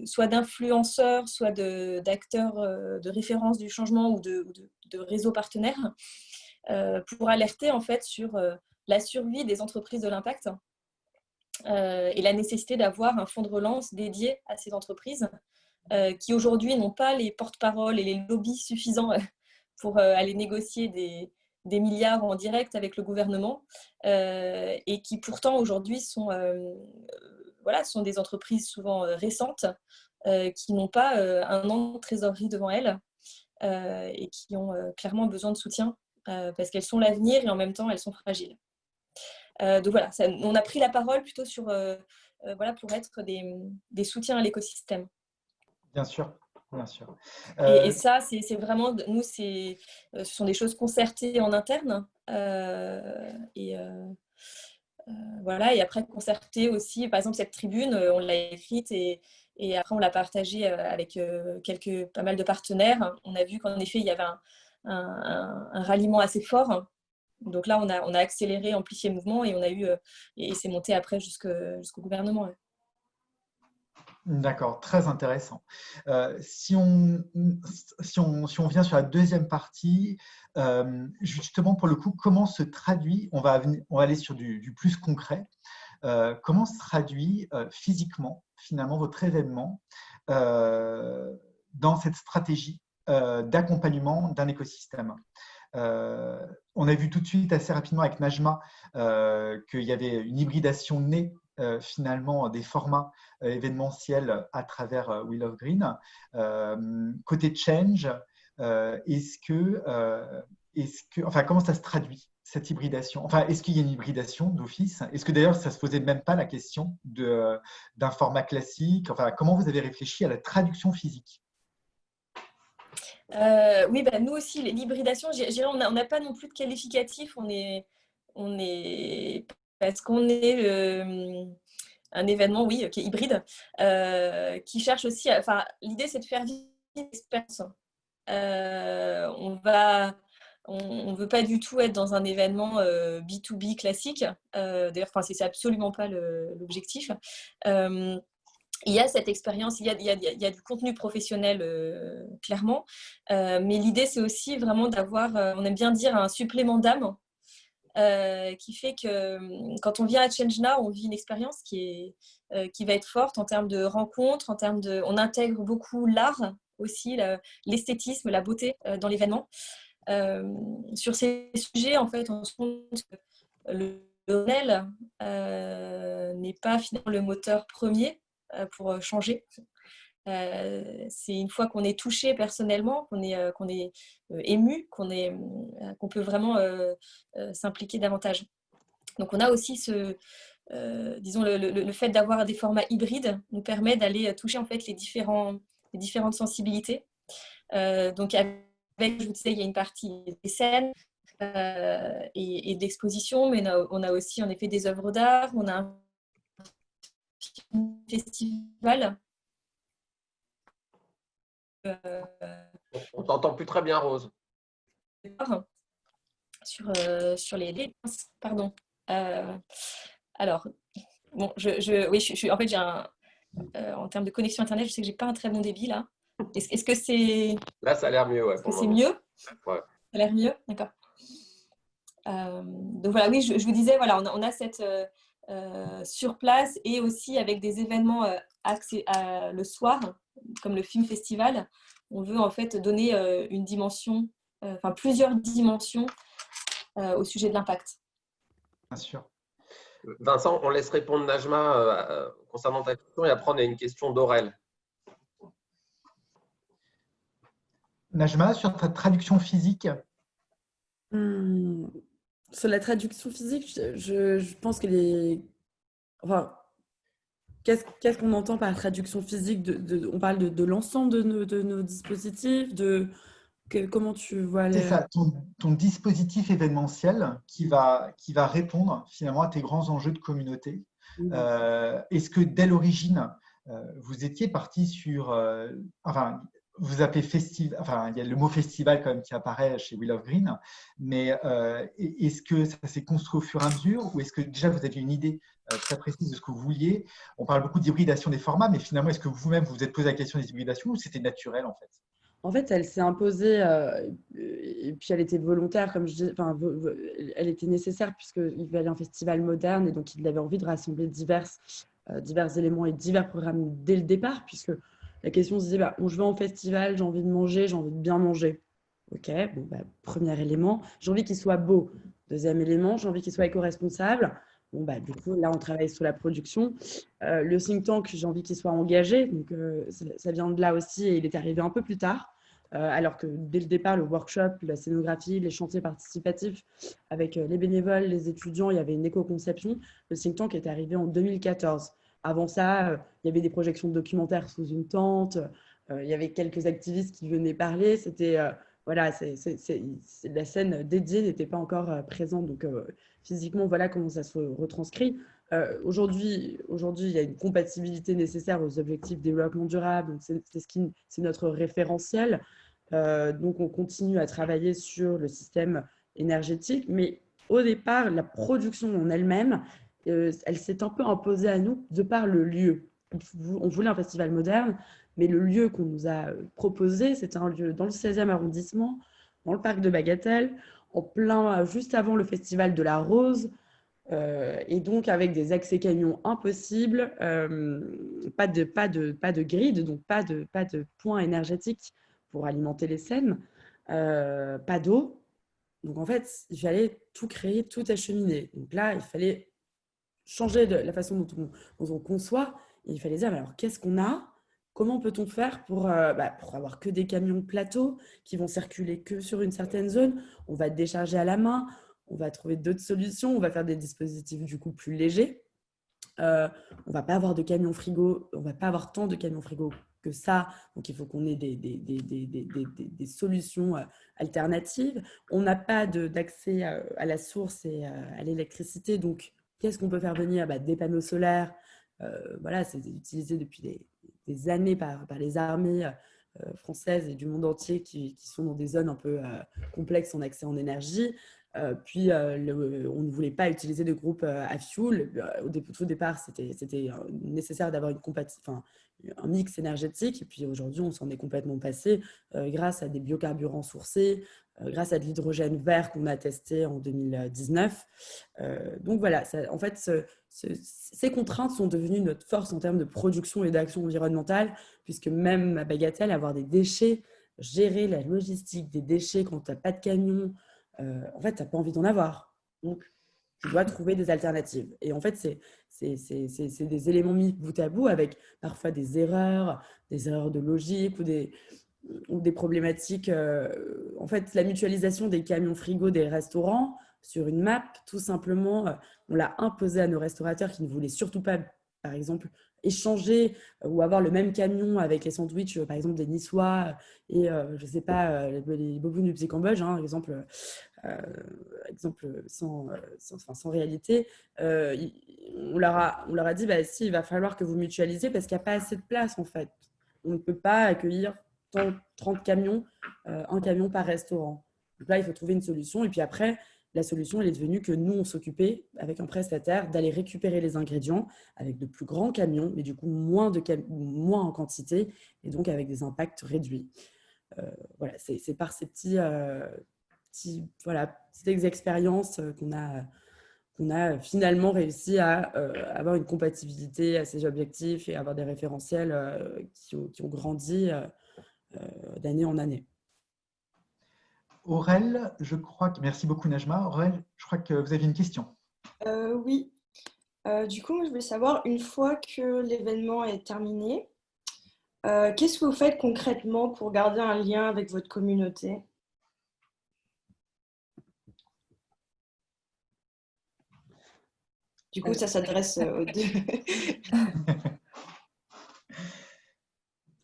soit d'influenceurs, soit d'acteurs de référence du changement ou de réseaux partenaires, pour alerter en fait sur la survie des entreprises de l'impact et la nécessité d'avoir un fonds de relance dédié à ces entreprises qui aujourd'hui n'ont pas les porte-paroles et les lobbies suffisants pour aller négocier des milliards en direct avec le gouvernement et qui pourtant aujourd'hui sont des entreprises souvent récentes qui n'ont pas un an de trésorerie devant elles et qui ont clairement besoin de soutien parce qu'elles sont l'avenir et en même temps elles sont fragiles. Donc voilà, on a pris la parole plutôt sur pour être des soutiens à l'écosystème. Bien sûr, bien sûr. Et ça, c'est vraiment, nous, ce sont des choses concertées en interne. Voilà, et après concertées aussi, par exemple, cette tribune, on l'a écrite et après on l'a partagée avec pas mal de partenaires. On a vu qu'en effet, il y avait un ralliement assez fort. Donc là, on a accéléré, amplifié le mouvement et on a eu et c'est monté après jusqu'au gouvernement. Ouais. D'accord, très intéressant. Si on vient sur la deuxième partie, justement pour le coup, comment se traduit, on va aller sur du plus concret, comment se traduit physiquement finalement votre événement dans cette stratégie d'accompagnement d'un écosystème? On a vu tout de suite assez rapidement avec Najma qu'il y avait une hybridation née finalement des formats événementiels à travers Wheel of Green. Côté change, comment ça se traduit cette hybridation? Enfin, est-ce qu'il y a une hybridation d'office? Est-ce que d'ailleurs ça se posait même pas la question d'un format classique? Enfin, comment vous avez réfléchi à la traduction physique? Oui, nous aussi, l'hybridation, on n'a pas non plus de qualificatif. Parce qu'on est un événement, oui, qui est hybride, qui cherche aussi. L'idée, c'est de faire vivre l'expérience. On ne veut pas du tout être dans un événement B2B classique. D'ailleurs, c'est absolument pas l'objectif. Il y a cette expérience, il y a du contenu professionnel, clairement. Mais l'idée, c'est aussi vraiment d'avoir, on aime bien dire, un supplément d'âme qui fait que quand on vient à Change Now, on vit une expérience qui va être forte en termes de rencontres, on intègre beaucoup l'art aussi, l'esthétisme, la beauté dans l'événement. Sur ces sujets, en fait, on se rend compte que le réel n'est pas finalement le moteur premier pour changer. C'est une fois qu'on est touché personnellement, qu'on est ému, qu'on peut vraiment s'impliquer davantage. Donc on a aussi disons le fait d'avoir des formats hybrides nous permet d'aller toucher en fait les différentes sensibilités. Donc avec, je vous disais, il y a une partie des scènes et d'exposition, mais on a aussi en effet des œuvres d'art, on a un festival. On t'entend plus très bien, Rose. Sur les pardon. Alors, bon, oui, en fait, en termes de connexion Internet, je sais que j'ai pas un très bon débit là. Est-ce que c'est... Là, ça a l'air mieux, ouais. Est-ce que c'est mieux? Ouais. Ça a l'air mieux, d'accord. Donc voilà, oui, je vous disais, voilà, on a cette sur place et aussi avec des événements le soir, comme le film festival, on veut en fait donner une dimension, plusieurs dimensions au sujet de l'impact. Bien sûr. Vincent, on laisse répondre Najma concernant ta question et après on a une question d'Aurel. Najma, sur ta traduction physique. Sur la traduction physique, je pense que qu'est-ce qu'on entend par traduction physique on parle de l'ensemble de nos dispositifs, comment tu vois C'est ça, ton dispositif événementiel qui va répondre finalement à tes grands enjeux de communauté. Est-ce que dès l'origine, vous étiez parti sur… vous appelez festival, il y a le mot festival quand même qui apparaît chez Wheel of Green, mais est-ce que ça s'est construit au fur et à mesure ou est-ce que déjà vous aviez une idée très précise de ce que vous vouliez? On parle beaucoup d'hybridation des formats, mais finalement, est-ce que vous-même vous êtes posé la question des hybridations ou c'était naturel en fait? En fait, elle s'est imposée et puis elle était volontaire, comme je dis, elle était nécessaire puisqu'il fallait un festival moderne et donc il avait envie de rassembler divers éléments et divers programmes dès le départ, puisque la question se disait, je vais en festival, j'ai envie de manger, j'ai envie de bien manger. Ok, premier élément, j'ai envie qu'il soit beau. Deuxième élément, j'ai envie qu'il soit éco-responsable. Du coup, là, on travaille sur la production. Le think tank, j'ai envie qu'il soit engagé. Donc, ça vient de là aussi et il est arrivé un peu plus tard. Alors que dès le départ, le workshop, la scénographie, les chantiers participatifs avec les bénévoles, les étudiants, il y avait une éco-conception. Le think tank est arrivé en 2014. Avant ça, il y avait des projections de documentaires sous une tente. Il y avait quelques activistes qui venaient parler. C'était… la scène dédiée n'était pas encore présente. Donc, physiquement, voilà comment ça se retranscrit. Aujourd'hui, il y a une compatibilité nécessaire aux objectifs de développement durable. Donc c'est notre référentiel. Donc, on continue à travailler sur le système énergétique. Mais au départ, la production en elle-même, elle s'est un peu imposée à nous de par le lieu. On voulait un festival moderne, mais le lieu qu'on nous a proposé, c'était un lieu dans le 16e arrondissement, dans le parc de Bagatelle, juste avant le festival de la Rose, et donc avec des accès camions impossibles, pas de grid, donc pas de points énergétiques pour alimenter les scènes, pas d'eau. Donc en fait, il fallait tout créer, tout acheminer. Donc là, il fallait changer de la façon dont on conçoit. Et il fallait dire, alors qu'est-ce qu'on a? Comment peut-on faire pour avoir que des camions plateaux qui vont circuler que sur une certaine zone? On va décharger à la main, on va trouver d'autres solutions, on va faire des dispositifs du coup plus légers. On va pas avoir de camions frigo, on va pas avoir tant de camions frigo que ça, donc il faut qu'on ait des solutions alternatives. On n'a pas d'accès à la source et à l'électricité, donc qu'est-ce qu'on peut faire venir? Des panneaux solaires, c'est utilisé depuis des années par les armées françaises et du monde entier qui sont dans des zones un peu complexes en accès en énergie. Puis, on ne voulait pas utiliser de groupe à fioul. Au départ, c'était nécessaire d'avoir un mix énergétique. Et puis aujourd'hui, on s'en est complètement passé grâce à des biocarburants sourcés, grâce à de l'hydrogène vert qu'on a testé en 2019. Donc voilà, en fait, ces contraintes sont devenues notre force en termes de production et d'action environnementale, puisque même à Bagatelle, avoir des déchets, gérer la logistique des déchets quand tu n'as pas de camion, en fait, tu n'as pas envie d'en avoir. Donc, tu dois trouver des alternatives. Et en fait, c'est des éléments mis bout à bout avec parfois des erreurs de logique ou des problématiques. En fait, la mutualisation des camions frigo des restaurants sur une map, tout simplement, on l'a imposé à nos restaurateurs qui ne voulaient surtout pas, par exemple, échanger ou avoir le même camion avec les sandwichs, par exemple, des Niçois et, je ne sais pas, les bobounes du Petit Cambodge, hein, exemple sans réalité. On leur a dit, bah, si, il va falloir que vous mutualisiez parce qu'il n'y a pas assez de place, en fait. On ne peut pas accueillir 30 camions, un camion par restaurant. Donc là, il faut trouver une solution. Et puis après, la solution, elle est devenue que nous, on s'occupait, avec un prestataire, d'aller récupérer les ingrédients avec de plus grands camions, mais du coup, moins en quantité, et donc avec des impacts réduits. Voilà, c'est par ces petites expériences qu'on a finalement réussi à avoir une compatibilité à ces objectifs et avoir des référentiels qui ont grandi d'année en année. Aurel, je crois que… Merci beaucoup Najma. Aurel, je crois que vous aviez une question. Oui. Du coup, je voulais savoir, une fois que l'événement est terminé, qu'est-ce que vous faites concrètement pour garder un lien avec votre communauté ? Du coup, ça s'adresse aux deux.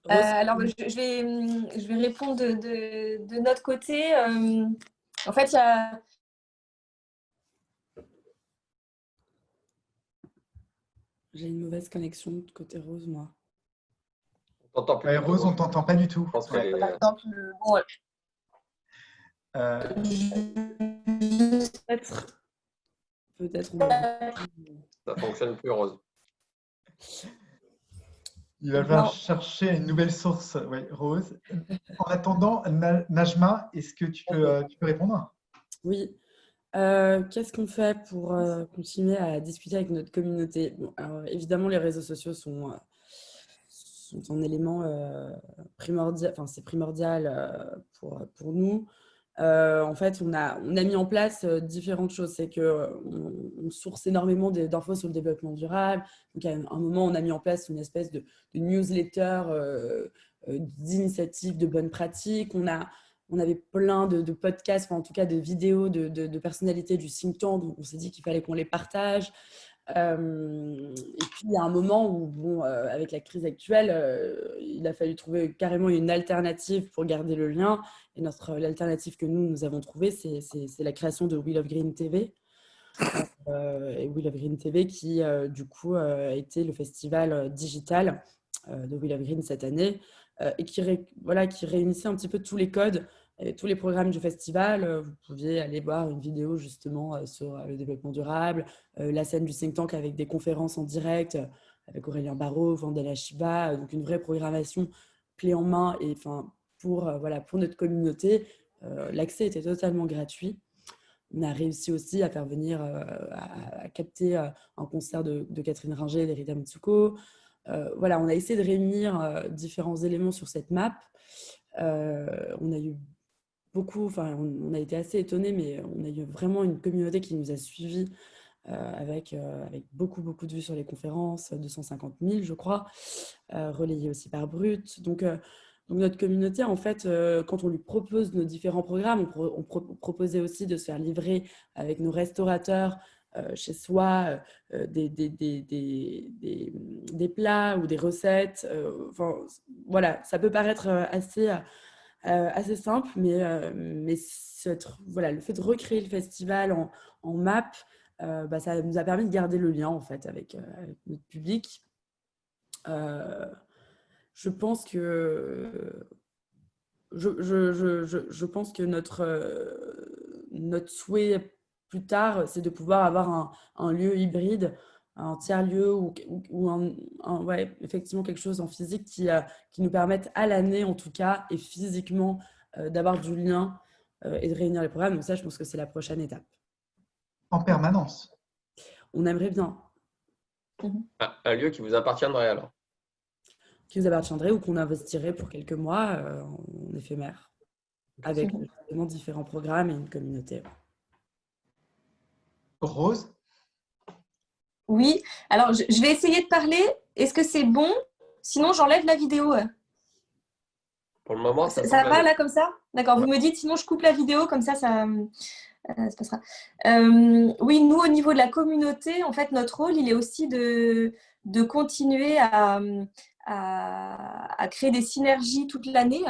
Alors, je vais répondre de notre côté. En fait, il y a… J'ai une mauvaise connexion de côté Rose, moi. Rose, on ne t'entend pas du tout. Par exemple, bon, Peut-être. Ça fonctionne plus, Rose. Il va falloir chercher une nouvelle source. Oui, Rose. En attendant, Najma, est-ce que tu peux répondre? Oui. Qu'est-ce qu'on fait pour continuer à discuter avec notre communauté? Bon, alors, évidemment, les réseaux sociaux sont un élément primordial. Enfin, c'est primordial pour nous. En fait, on a mis en place différentes choses. C'est qu'on source énormément d'infos sur le développement durable. Donc, à un moment, on a mis en place une espèce de newsletter d'initiatives, de bonnes pratiques. On avait plein de podcasts, enfin, en tout cas de vidéos de personnalités du think tank. Donc, on s'est dit qu'il fallait qu'on les partage. Et puis, il y a un moment où, bon, avec la crise actuelle, il a fallu trouver carrément une alternative pour garder le lien. Et l'alternative que nous avons trouvée, c'est la création de Wheel of Green TV. Et Wheel of Green TV qui, du coup, a été le festival digital de Wheel of Green cette année et qui réunissait un petit peu tous les codes et tous les programmes du festival. Vous pouviez aller voir une vidéo justement sur le développement durable, la scène du think tank avec des conférences en direct avec Aurélien Barraud, Vandana Shiva, donc une vraie programmation clé en main et pour notre communauté. L'accès était totalement gratuit. On a réussi aussi à faire venir, à capter un concert de Catherine Ringer et d'Erita Mitsuko. Voilà, on a essayé de réunir différents éléments sur cette map. On a eu on a été assez étonnés, mais on a eu vraiment une communauté qui nous a suivis avec beaucoup de vues sur les conférences, 250 000, je crois, relayées aussi par Brut. Donc, notre communauté, en fait, quand on lui propose nos différents programmes, on proposait aussi de se faire livrer avec nos restaurateurs chez soi des plats ou des recettes. Voilà, ça peut paraître assez simple, mais le fait de recréer le festival en map, ça nous a permis de garder le lien en fait avec notre public. je pense que, je pense que notre souhait plus tard, c'est de pouvoir avoir un lieu hybride, un tiers-lieu ou ouais, effectivement quelque chose en physique qui nous permette à l'année, en tout cas, et physiquement, d'avoir du lien et de réunir les programmes. Donc ça, je pense que c'est la prochaine étape. En permanence. On aimerait bien. Un lieu qui vous appartiendrait alors. Qui vous appartiendrait ou qu'on investirait pour quelques mois en éphémère, avec justement différents programmes et une communauté. Rose? Oui, alors je vais essayer de parler. Est-ce que c'est bon? Sinon, j'enlève la vidéo. Pour le moment, ça va semble là comme ça? D'accord, vous me dites, sinon je coupe la vidéo, comme ça se passera. Oui, nous, au niveau de la communauté, en fait, notre rôle, il est aussi de continuer à créer des synergies toute l'année.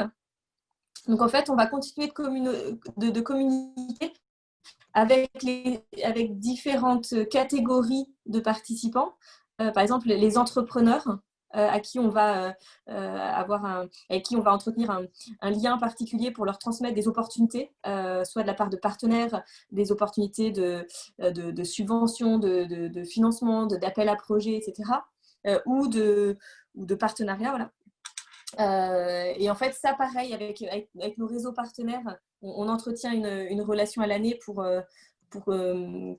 Donc, en fait, on va continuer de communiquer avec différentes catégories de participants. Par exemple, les entrepreneurs, avec qui on va entretenir un lien particulier pour leur transmettre des opportunités, soit de la part de partenaires, des opportunités de subventions, de financement, d'appel à projets, etc. Ou de partenariats, voilà. Et en fait, ça, pareil, avec nos réseaux partenaires, on entretient une relation à l'année pour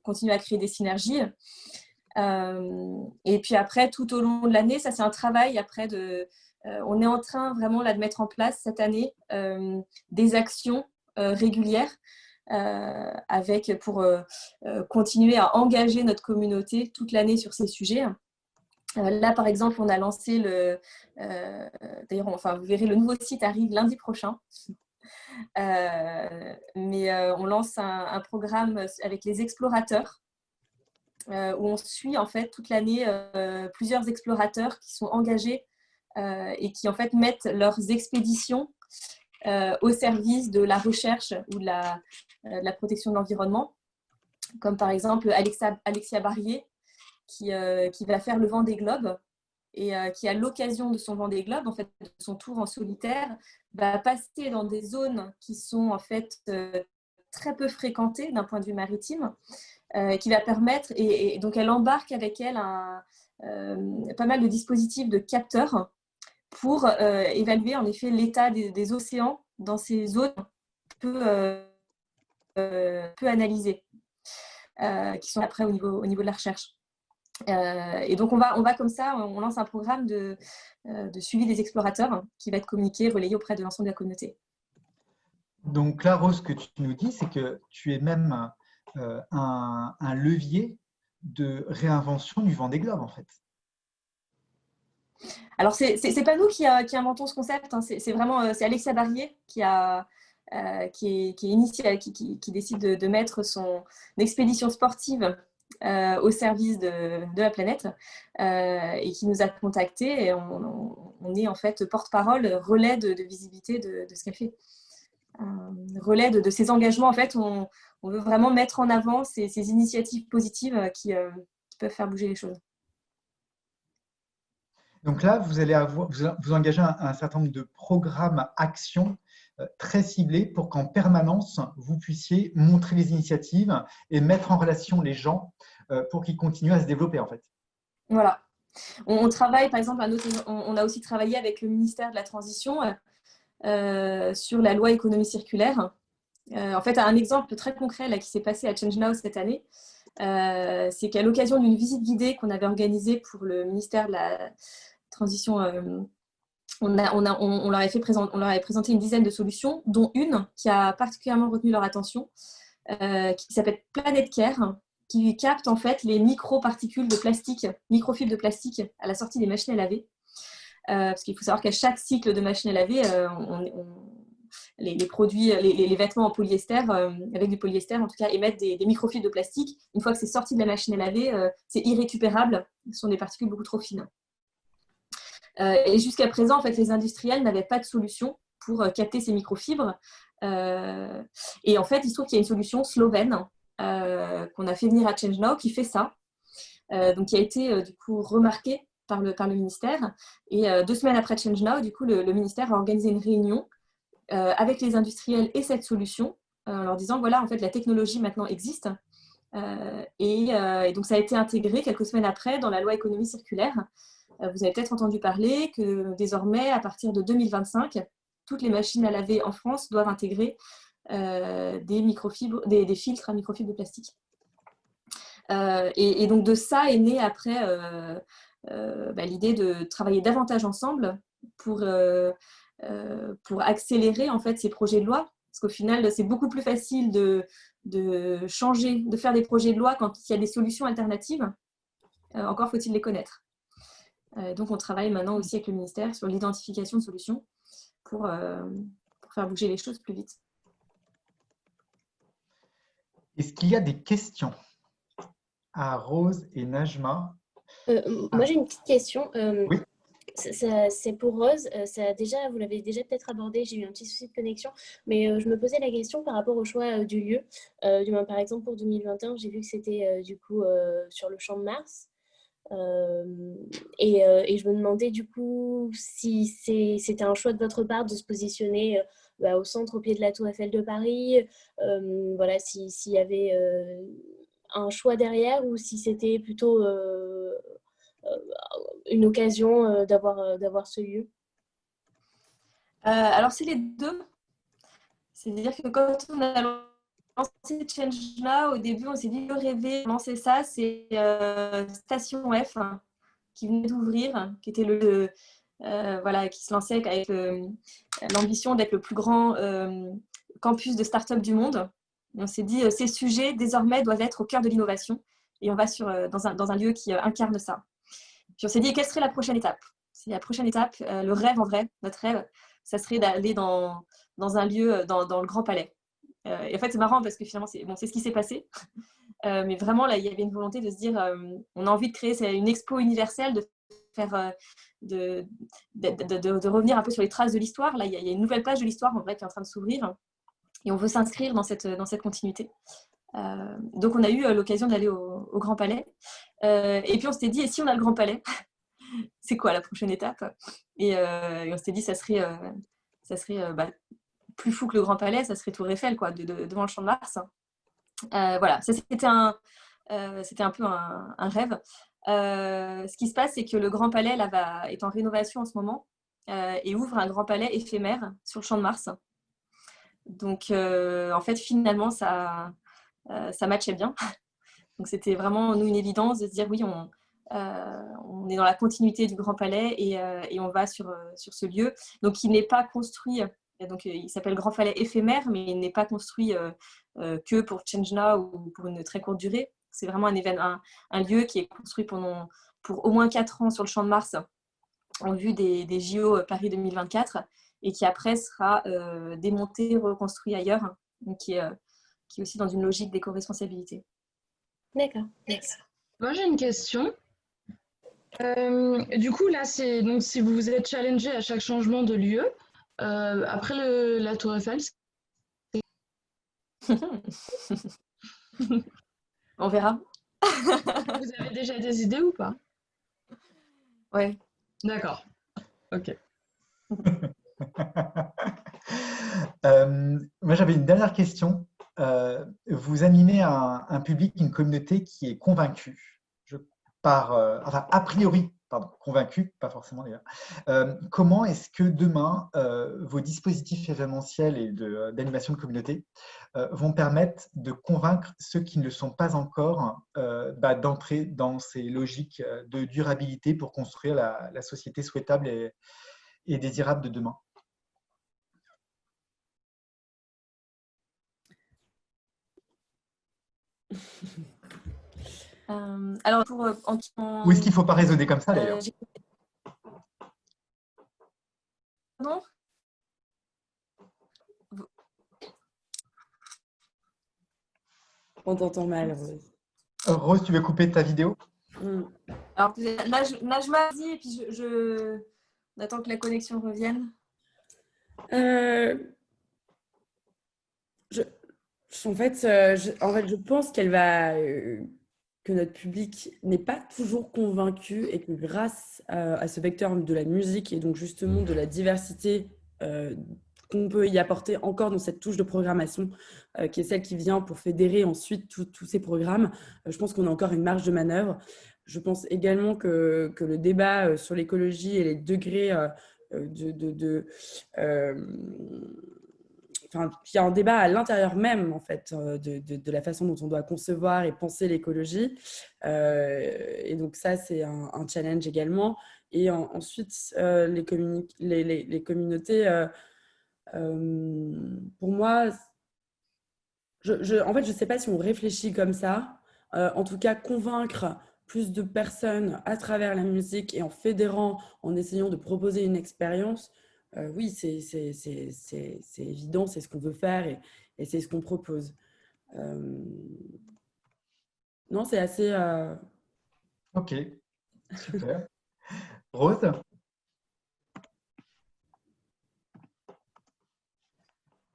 continuer à créer des synergies. Et puis après, tout au long de l'année, ça, c'est un travail après on est en train vraiment là, de mettre en place cette année des actions régulières pour continuer à engager notre communauté toute l'année sur ces sujets. Là, par exemple, on a lancé d'ailleurs, enfin, vous verrez, le nouveau site arrive lundi prochain. Mais on lance un programme avec les explorateurs où on suit en fait toute l'année plusieurs explorateurs qui sont engagés et qui en fait mettent leurs expéditions au service de la recherche ou de la protection de l'environnement. Comme par exemple Alexia Barrier, qui va faire le Vendée Globe et qui, à l'occasion de son Vendée Globe, en fait, de son tour en solitaire, va passer dans des zones qui sont en fait très peu fréquentées d'un point de vue maritime, qui va permettre, et donc elle embarque avec elle pas mal de dispositifs de capteurs pour évaluer en effet l'état des océans dans ces zones peu analysées, qui sont après au niveau de la recherche. Et donc on va comme ça, on lance un programme de suivi des explorateurs qui va être communiqué, relayé auprès de l'ensemble de la communauté. Donc là, Rose, ce que tu nous dis, c'est que tu es même un levier de réinvention du Vendée Globe, en fait. Alors, c'est pas nous qui inventons ce concept, hein. C'est vraiment c'est Alexia Barrier qui décide de mettre son expédition sportive au service de la planète et qui nous a contactés, et on est en fait porte-parole, relais de visibilité de ce qu'elle fait. Relais de ses engagements. En fait, on veut vraiment mettre en avant ces initiatives positives qui peuvent faire bouger les choses. Donc là, vous engagez un certain nombre de programmes, actions très ciblés pour qu'en permanence, vous puissiez montrer les initiatives et mettre en relation les gens pour qu'ils continuent à se développer, en fait. Voilà. On travaille, par exemple, on a aussi travaillé avec le ministère de la Transition sur la loi économie circulaire. En fait, un exemple très concret là, qui s'est passé à Change Now cette année, c'est qu'à l'occasion d'une visite guidée qu'on avait organisée pour le ministère de la Transition, on leur avait présenté une dizaine de solutions, dont une qui a particulièrement retenu leur attention, qui s'appelle Planet Care, qui capte en fait les microparticules de plastique, microfibres de plastique à la sortie des machines à laver. Parce qu'il faut savoir qu'à chaque cycle de machine à laver, les produits, les vêtements en polyester, avec du polyester en tout cas, émettent des microfibres de plastique. Une fois que c'est sorti de la machine à laver, c'est irrécupérable. Ce sont des particules beaucoup trop fines. Et jusqu'à présent, en fait, les industriels n'avaient pas de solution pour capter ces microfibres. Et en fait, il se trouve qu'il y a une solution slovène qu'on a fait venir à Change Now qui fait ça. Donc, qui a été du coup remarquée par le ministère. Et 2 semaines après Change Now, du coup, le ministère a organisé une réunion avec les industriels et cette solution, en leur disant, voilà, en fait, la technologie maintenant existe. Et donc, ça a été intégré quelques semaines après dans la loi économie circulaire. Vous avez peut-être entendu parler que désormais, à partir de 2025, toutes les machines à laver en France doivent intégrer des microfibres, des filtres à microfibres de plastique. Et donc, de ça est née après l'idée de travailler davantage ensemble pour accélérer en fait ces projets de loi, parce qu'au final c'est beaucoup plus facile de changer, de faire des projets de loi quand il y a des solutions alternatives. Encore faut-il les connaître. Donc on travaille maintenant aussi avec le ministère sur l'identification de solutions pour faire bouger les choses plus vite. Est-ce qu'il y a des questions à Rose et Najma? Moi j'ai une petite question. Oui. C'est pour Rose. Vous l'avez déjà peut-être abordé, j'ai eu un petit souci de connexion, mais je me posais la question par rapport au choix du lieu. Par exemple, pour 2021, j'ai vu que c'était du coup sur le Champ de Mars. Et je me demandais du coup si c'était un choix de votre part de se positionner au centre, au pied de la Tour Eiffel de Paris. Voilà, s'il y avait un choix derrière ou si c'était plutôt une occasion d'avoir ce lieu. Alors, c'est les deux. C'est-à-dire que quand on a lancé Change Now, au début, on s'est dit, rêver, lancer ça, c'est Station F qui venait d'ouvrir, qui était qui se lançait avec l'ambition d'être le plus grand campus de start-up du monde. Et on s'est dit, ces sujets, désormais, doivent être au cœur de l'innovation. Et on va dans un lieu qui incarne ça. Puis on s'est dit, quelle serait la prochaine étape? La prochaine étape, le rêve en vrai, notre rêve, ça serait d'aller dans un lieu, dans le Grand Palais. Et en fait, c'est marrant parce que finalement, c'est ce qui s'est passé. Mais vraiment, là, il y avait une volonté de se dire, on a envie de créer une expo universelle, de faire, de revenir un peu sur les traces de l'histoire. Là, il y a une nouvelle page de l'histoire en vrai qui est en train de s'ouvrir. Et on veut s'inscrire dans cette continuité. Donc, on a eu l'occasion d'aller au Grand Palais. Et puis, on s'était dit, et si on a le Grand Palais, c'est quoi la prochaine étape? Et on s'était dit, ça serait plus fou que le Grand Palais, ça serait Tour Eiffel, quoi, devant le Champ de Mars. Voilà, ça c'était un peu un rêve. Ce qui se passe, c'est que le Grand Palais là, est en rénovation en ce moment et ouvre un Grand Palais éphémère sur le Champ de Mars. Donc, en fait, finalement, ça matchait bien. Donc, c'était vraiment, nous, une évidence de se dire, oui, on est dans la continuité du Grand Palais et on va sur ce lieu. Donc, il n'est pas construit, donc, il s'appelle Grand Palais éphémère, mais il n'est pas construit que pour Change Now ou pour une très courte durée. C'est vraiment un lieu qui est construit pour au moins 4 ans sur le Champ de Mars en vue des JO Paris 2024 et qui après sera démonté, reconstruit ailleurs, donc qui est aussi dans une logique d'éco-responsabilité. D'accord. Moi, j'ai une question. Du coup, là, donc si vous vous êtes challengé à chaque changement de lieu, après la Tour Eiffel, On verra. vous avez déjà des idées ou pas? Ouais. D'accord. Ok. Moi, j'avais une dernière question. Vous animez un public, une communauté qui est convaincue, a priori, convaincu, pas forcément d'ailleurs. Comment est-ce que demain, vos dispositifs événementiels et d'animation de communauté vont permettre de convaincre ceux qui ne le sont pas encore d'entrer dans ces logiques de durabilité pour construire la société souhaitable et désirable de demain? Alors, ou est-ce qu'il ne faut pas raisonner comme ça d'ailleurs? Pardon? On t'entend mal, Rose. Rose, tu veux couper ta vidéo? Alors, Najma, vas-y, et puis on attend que la connexion revienne. En fait, je pense qu'elle va que notre public n'est pas toujours convaincu et que grâce à ce vecteur de la musique et donc justement de la diversité qu'on peut y apporter encore dans cette touche de programmation, qui est celle qui vient pour fédérer ensuite tous ces programmes, je pense qu'on a encore une marge de manœuvre. Je pense également que le débat sur l'écologie et les degrés Enfin, il y a un débat à l'intérieur même en fait, de la façon dont on doit concevoir et penser l'écologie. Et donc ça, c'est un challenge également. Et ensuite, les communautés, pour moi, en fait, je ne sais pas si on réfléchit comme ça. En tout cas, convaincre plus de personnes à travers la musique et en fédérant, en essayant de proposer une expérience, oui, c'est évident, c'est ce qu'on veut faire et c'est ce qu'on propose. Non, c'est assez… Ok, super. Rose?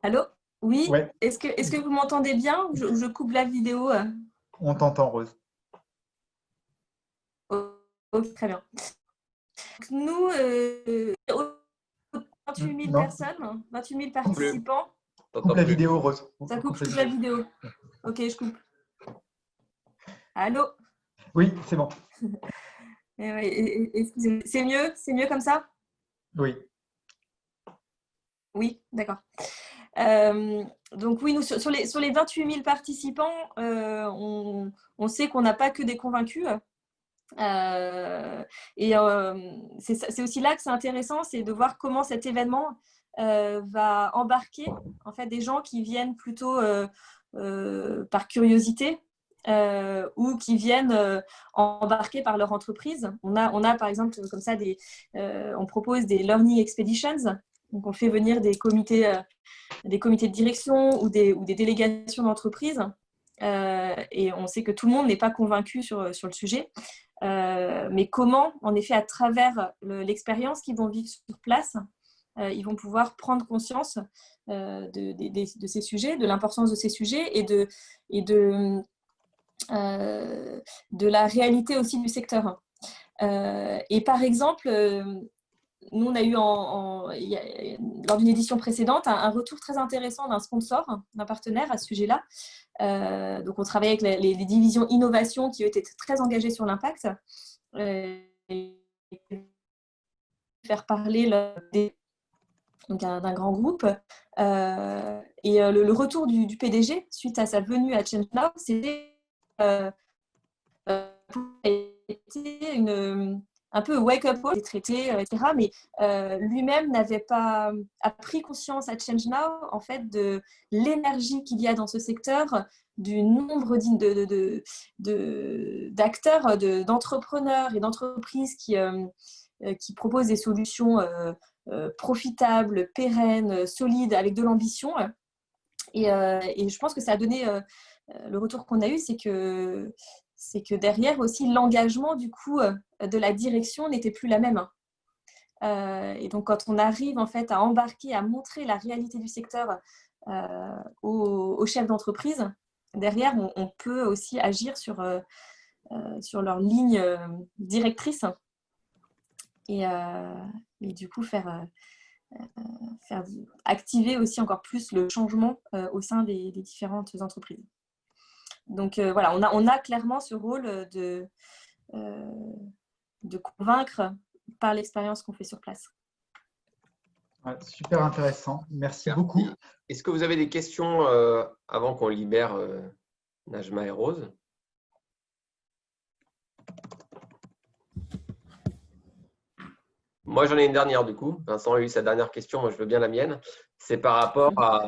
Allô? Oui? Ouais, Est-ce que vous m'entendez bien ou je coupe la vidéo? on t'entend, Rose. Ok, très bien. Nous, 28 000 Non, personnes, 28 000 participants. coupe la vidéo, Rose. Ça coupe, je coupe la vidéo. Ok, je coupe. Allô? Oui, c'est bon. Excusez-moi. C'est mieux comme ça? Oui. Oui, d'accord. Donc oui, nous, sur les 28 000 participants, on sait qu'on n'a pas que des convaincus. C'est aussi là que c'est intéressant, c'est de voir comment cet événement va embarquer en fait, des gens qui viennent plutôt par curiosité ou qui viennent embarquer par leur entreprise. On a par exemple comme ça on propose des learning expeditions. Donc on fait venir des comités de direction ou des délégations d'entreprise. Et on sait que tout le monde n'est pas convaincu sur le sujet. Mais comment, en effet, à travers l'expérience qu'ils vont vivre sur place, ils vont pouvoir prendre conscience de ces sujets, de l'importance de ces sujets et de la réalité aussi du secteur. Et par exemple, nous, on a eu lors d'une édition précédente un retour très intéressant d'un sponsor, d'un partenaire à ce sujet-là. Donc, on travaillait avec les divisions innovation qui étaient très engagées sur l'impact. Faire parler d'un grand groupe. Et le retour du PDG suite à sa venue à ChangeNow, c'était un peu wake-up call, des traités, etc. Mais lui-même n'avait pas pris conscience à ChangeNow en fait, de l'énergie qu'il y a dans ce secteur, du nombre d'acteurs, d'entrepreneurs et d'entreprises qui proposent des solutions profitables, pérennes, solides, avec de l'ambition. Et je pense que ça a donné… le retour qu'on a eu, c'est que derrière aussi l'engagement du coup de la direction n'était plus la même. Et donc quand on arrive en fait à embarquer, à montrer la réalité du secteur aux chefs d'entreprise, derrière on peut aussi agir sur leur ligne directrice et du coup faire activer aussi encore plus le changement au sein des différentes entreprises. Donc voilà, on a clairement ce rôle de convaincre par l'expérience qu'on fait sur place. Ouais, super intéressant. Merci beaucoup. Est-ce que vous avez des questions avant qu'on libère Najma et Rose? Moi, j'en ai une dernière du coup. Vincent a eu sa dernière question, moi je veux bien la mienne. C'est par rapport à,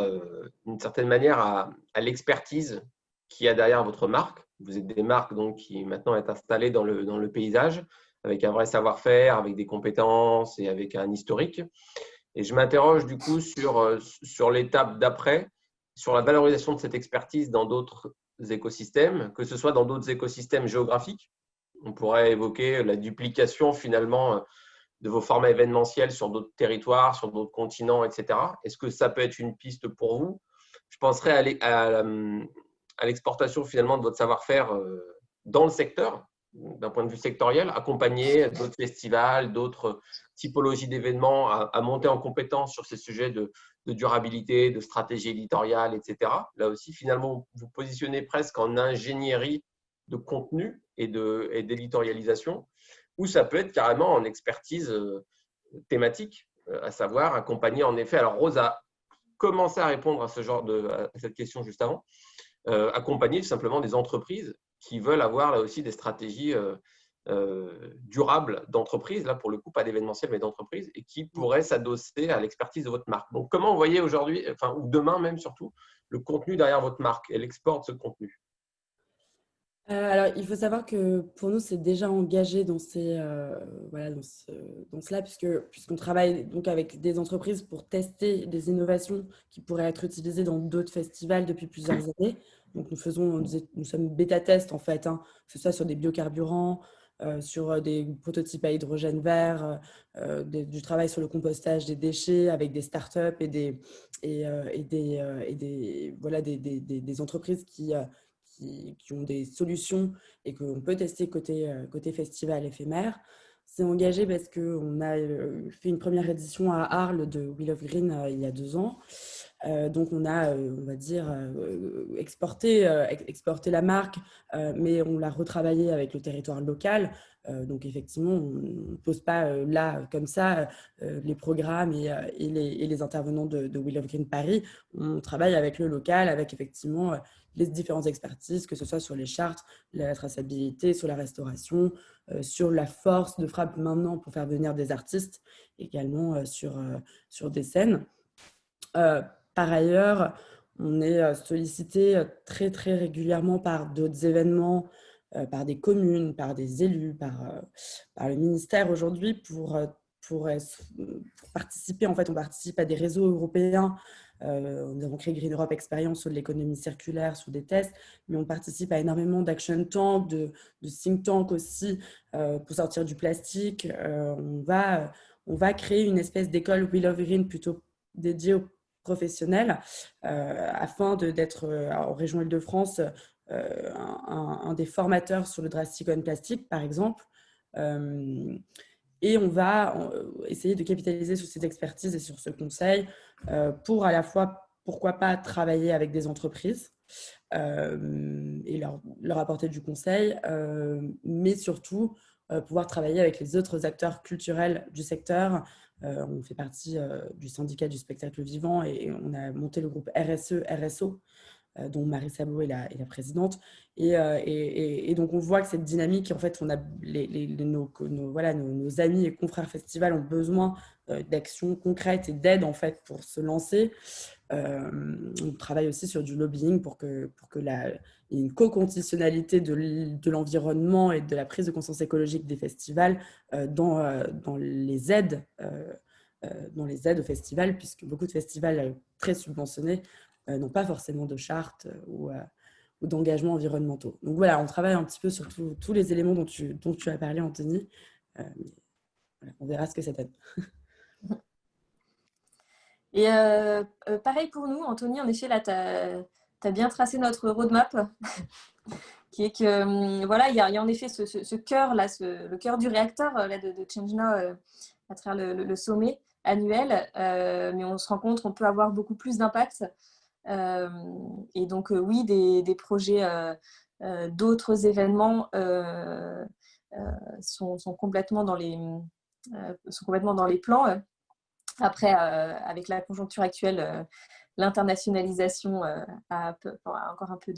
d'une certaine manière, à l'expertise qu'il y a derrière votre marque. Vous êtes des marques donc, qui maintenant est installées dans le paysage, avec un vrai savoir-faire, avec des compétences et avec un historique. Et je m'interroge du coup sur l'étape d'après, sur la valorisation de cette expertise dans d'autres écosystèmes, que ce soit dans d'autres écosystèmes géographiques. On pourrait évoquer la duplication finalement de vos formats événementiels sur d'autres territoires, sur d'autres continents, etc. Est-ce que ça peut être une piste pour vous? Je penserais à l'exportation finalement de votre savoir-faire dans le secteur, d'un point de vue sectoriel, accompagner d'autres festivals, d'autres typologies d'événements à monter en compétence sur ces sujets de durabilité, de stratégie éditoriale, etc. Là aussi, finalement, vous positionnez presque en ingénierie de contenu et d'éditorialisation, ou ça peut être carrément en expertise thématique, à savoir accompagner en effet. Alors Rose a commencé à répondre à cette question juste avant, accompagner simplement des entreprises qui veulent avoir là aussi des stratégies durables d'entreprise, là pour le coup pas d'événementiel mais d'entreprise, et qui pourraient s'adosser à l'expertise de votre marque. Donc comment vous voyez aujourd'hui, enfin ou demain même surtout, le contenu derrière votre marque et l'export de ce contenu? Alors, il faut savoir que pour nous, c'est déjà engagé dans cela, puisqu'on travaille donc avec des entreprises pour tester des innovations qui pourraient être utilisées dans d'autres festivals depuis plusieurs années. Donc, nous sommes bêta-tests en fait, hein, que ce soit sur des biocarburants, sur des prototypes à hydrogène vert, du travail sur le compostage des déchets avec des startups et des entreprises qui ont des solutions et qu'on peut tester côté festival éphémère. C'est engagé parce qu'on a fait une première édition à Arles de Wheel of Green il y a 2 ans. Donc, on a, on va dire, exporté la marque, mais on l'a retravaillée avec le territoire local. Donc, effectivement, on ne pose pas là, comme ça, les programmes et les intervenants de Wheel of Green Paris. On travaille avec le local, avec effectivement les différentes expertises, que ce soit sur les chartes, la traçabilité, sur la restauration, sur la force de frappe maintenant pour faire venir des artistes, également sur des scènes. Par ailleurs, on est sollicité très, très régulièrement par d'autres événements, par des communes, par des élus, par le ministère aujourd'hui pour participer. En fait, on participe à des réseaux européens. Nous avons créé Green Europe Experience sur l'économie circulaire, sur des tests, mais on participe à énormément d'action tanks, de think tanks aussi, pour sortir du plastique. On va créer une espèce d'école Wheel of Green plutôt dédiée aux professionnels, afin d'être en région Île-de-France un des formateurs sur le drastic on plastique, par exemple. Et on va essayer de capitaliser sur cette expertise et sur ce conseil pour à la fois, pourquoi pas, travailler avec des entreprises et leur apporter du conseil, mais surtout pouvoir travailler avec les autres acteurs culturels du secteur. On fait partie du syndicat du spectacle vivant et on a monté le groupe RSO, dont Marie Sabot est la présidente. Et donc, on voit que cette dynamique, en fait, on a nos amis et confrères festivals ont besoin d'actions concrètes et d'aide, en fait, pour se lancer. On travaille aussi sur du lobbying pour que il y ait une co-conditionnalité de l'environnement et de la prise de conscience écologique des festivals dans les aides aux festivals, puisque beaucoup de festivals très subventionnés n'ont pas forcément de charte ou d'engagements environnementaux. Donc voilà, on travaille un petit peu sur tous les éléments dont tu as parlé, Anthony. Voilà, on verra ce que ça donne. Et pareil pour nous, Anthony, en effet, là, tu as bien tracé notre roadmap, qui est que, voilà, il y a en effet ce cœur, là, le cœur du réacteur là, de Change Now à travers le sommet annuel, mais on se rend compte qu'on peut avoir beaucoup plus d'impact. Et donc, oui, des projets, d'autres événements sont complètement dans les plans. Après, avec la conjoncture actuelle, l'internationalisation encore un peu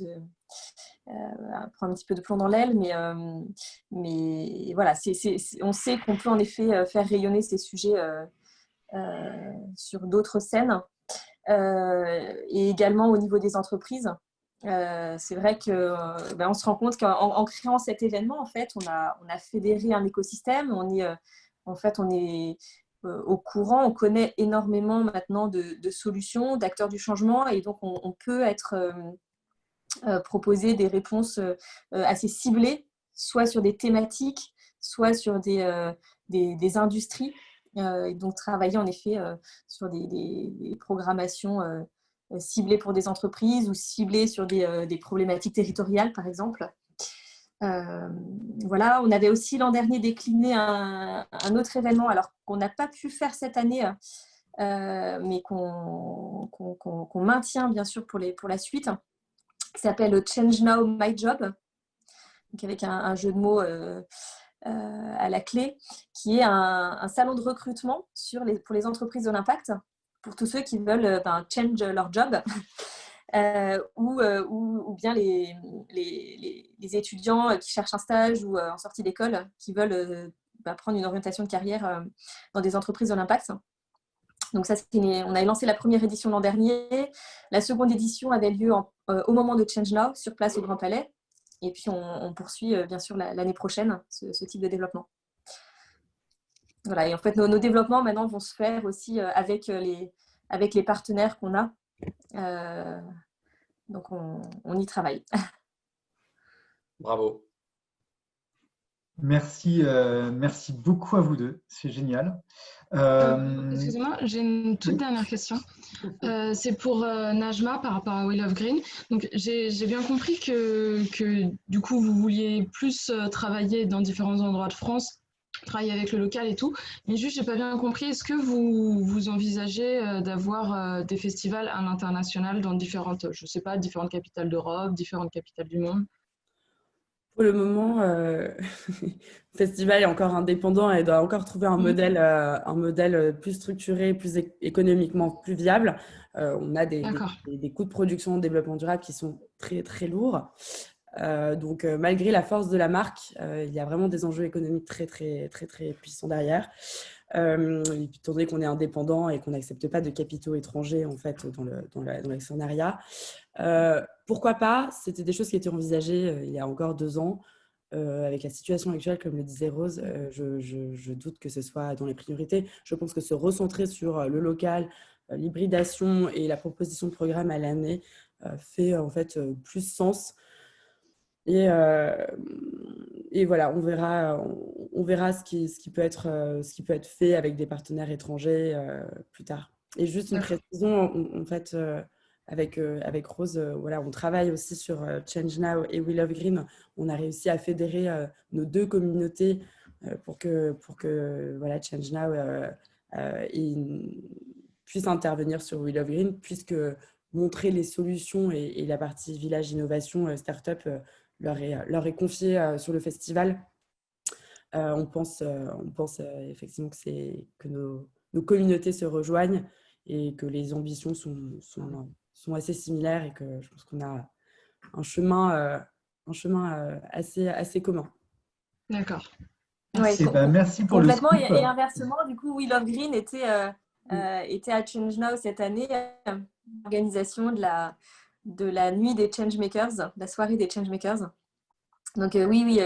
prend un petit peu de plomb dans l'aile, mais voilà, on sait qu'on peut en effet faire rayonner ces sujets sur d'autres scènes. Et également au niveau des entreprises. C'est vrai qu'on se rend compte qu'en créant cet événement, en fait, on a fédéré un écosystème. On est au courant, on connaît énormément maintenant de solutions, d'acteurs du changement, et donc on peut proposer des réponses assez ciblées, soit sur des thématiques, soit sur des industries. Et donc travailler en effet sur des programmations ciblées pour des entreprises ou ciblées sur des problématiques territoriales, par exemple. Voilà, on avait aussi l'an dernier décliné un autre événement, alors qu'on n'a pas pu faire cette année, mais qu'on maintient bien sûr pour la suite, qui s'appelle Change Now My Job, donc avec un jeu de mots à la clé, qui est un salon de recrutement pour les entreprises de l'impact, pour tous ceux qui veulent change leur job. Ou bien les étudiants qui cherchent un stage ou en sortie d'école qui veulent prendre une orientation de carrière dans des entreprises de l'impact. Donc ça, on a lancé la première édition l'an dernier. La seconde édition avait lieu au moment de Change Now, sur place au Grand Palais. Et puis on poursuit bien sûr l'année prochaine ce type de développement. Voilà, et en fait nos développements maintenant vont se faire aussi avec les partenaires qu'on a. Donc on y travaille. Bravo. Merci beaucoup à vous deux, c'est génial. Excusez-moi, j'ai une toute dernière question. C'est pour Najma par rapport à Wheel of Green. Donc j'ai bien compris que du coup vous vouliez plus travailler dans différents endroits de France, travailler avec le local et tout. Mais juste, j'ai pas bien compris, est-ce que vous envisagez d'avoir des festivals à l'international dans différentes, je sais pas, différentes capitales d'Europe, différentes capitales du monde? Pour le moment, le festival est encore indépendant et doit encore trouver un modèle plus structuré, plus économiquement plus viable. On a des coûts de production, de développement durable qui sont très, très lourds. Donc, malgré la force de la marque, il y a vraiment des enjeux économiques très, très, très, très puissants derrière. Étant donné qu'on est indépendant et qu'on n'accepte pas de capitaux étrangers en fait, dans l'actionnariat. Pourquoi pas? C'était des choses qui étaient envisagées il y a encore 2 ans. Avec la situation actuelle, comme le disait Rose, je doute que ce soit dans les priorités. Je pense que se recentrer sur le local, l'hybridation et la proposition de programme à l'année fait en fait plus sens. Et voilà, on verra ce qui peut être fait avec des partenaires étrangers plus tard. Et juste une précision, en fait, avec Rose, voilà, on travaille aussi sur Change Now et Wheel of Green. On a réussi à fédérer nos 2 communautés pour que voilà, Change Now puisse intervenir sur Wheel of Green, puisque montrer les solutions et la partie village innovation startup leur est confiée sur le festival. On pense effectivement que nos communautés se rejoignent et que les ambitions sont assez similaires et que je pense qu'on a un chemin assez commun. D'accord. Merci, merci pour complètement, le scoop. Et inversement, du coup, Wheel of Green était à Change Now cette année, l'organisation de la nuit des Changemakers, la soirée des Changemakers. Donc oui,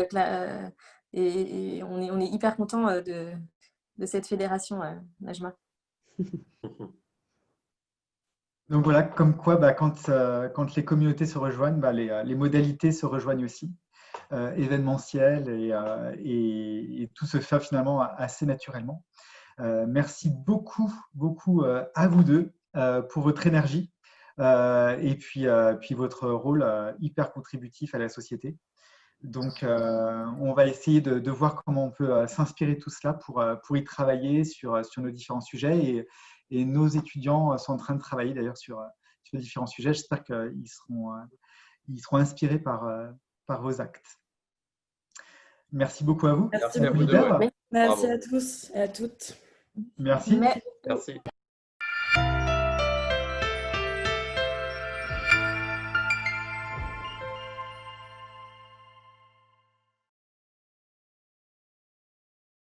et on est hyper content de cette fédération, Najma. Donc voilà, comme quoi, quand les communautés se rejoignent, les modalités se rejoignent aussi, événementielles, et tout se fait finalement assez naturellement. Merci beaucoup à vous deux pour votre énergie et puis votre rôle hyper contributif à la société. Donc, on va essayer de voir comment on peut s'inspirer de tout cela pour y travailler sur nos différents sujets. Et nos étudiants sont en train de travailler d'ailleurs sur différents sujets. J'espère qu'ils seront inspirés par vos actes. Merci beaucoup à vous. Merci beaucoup, leader. Merci à tous et à toutes. Merci. Merci.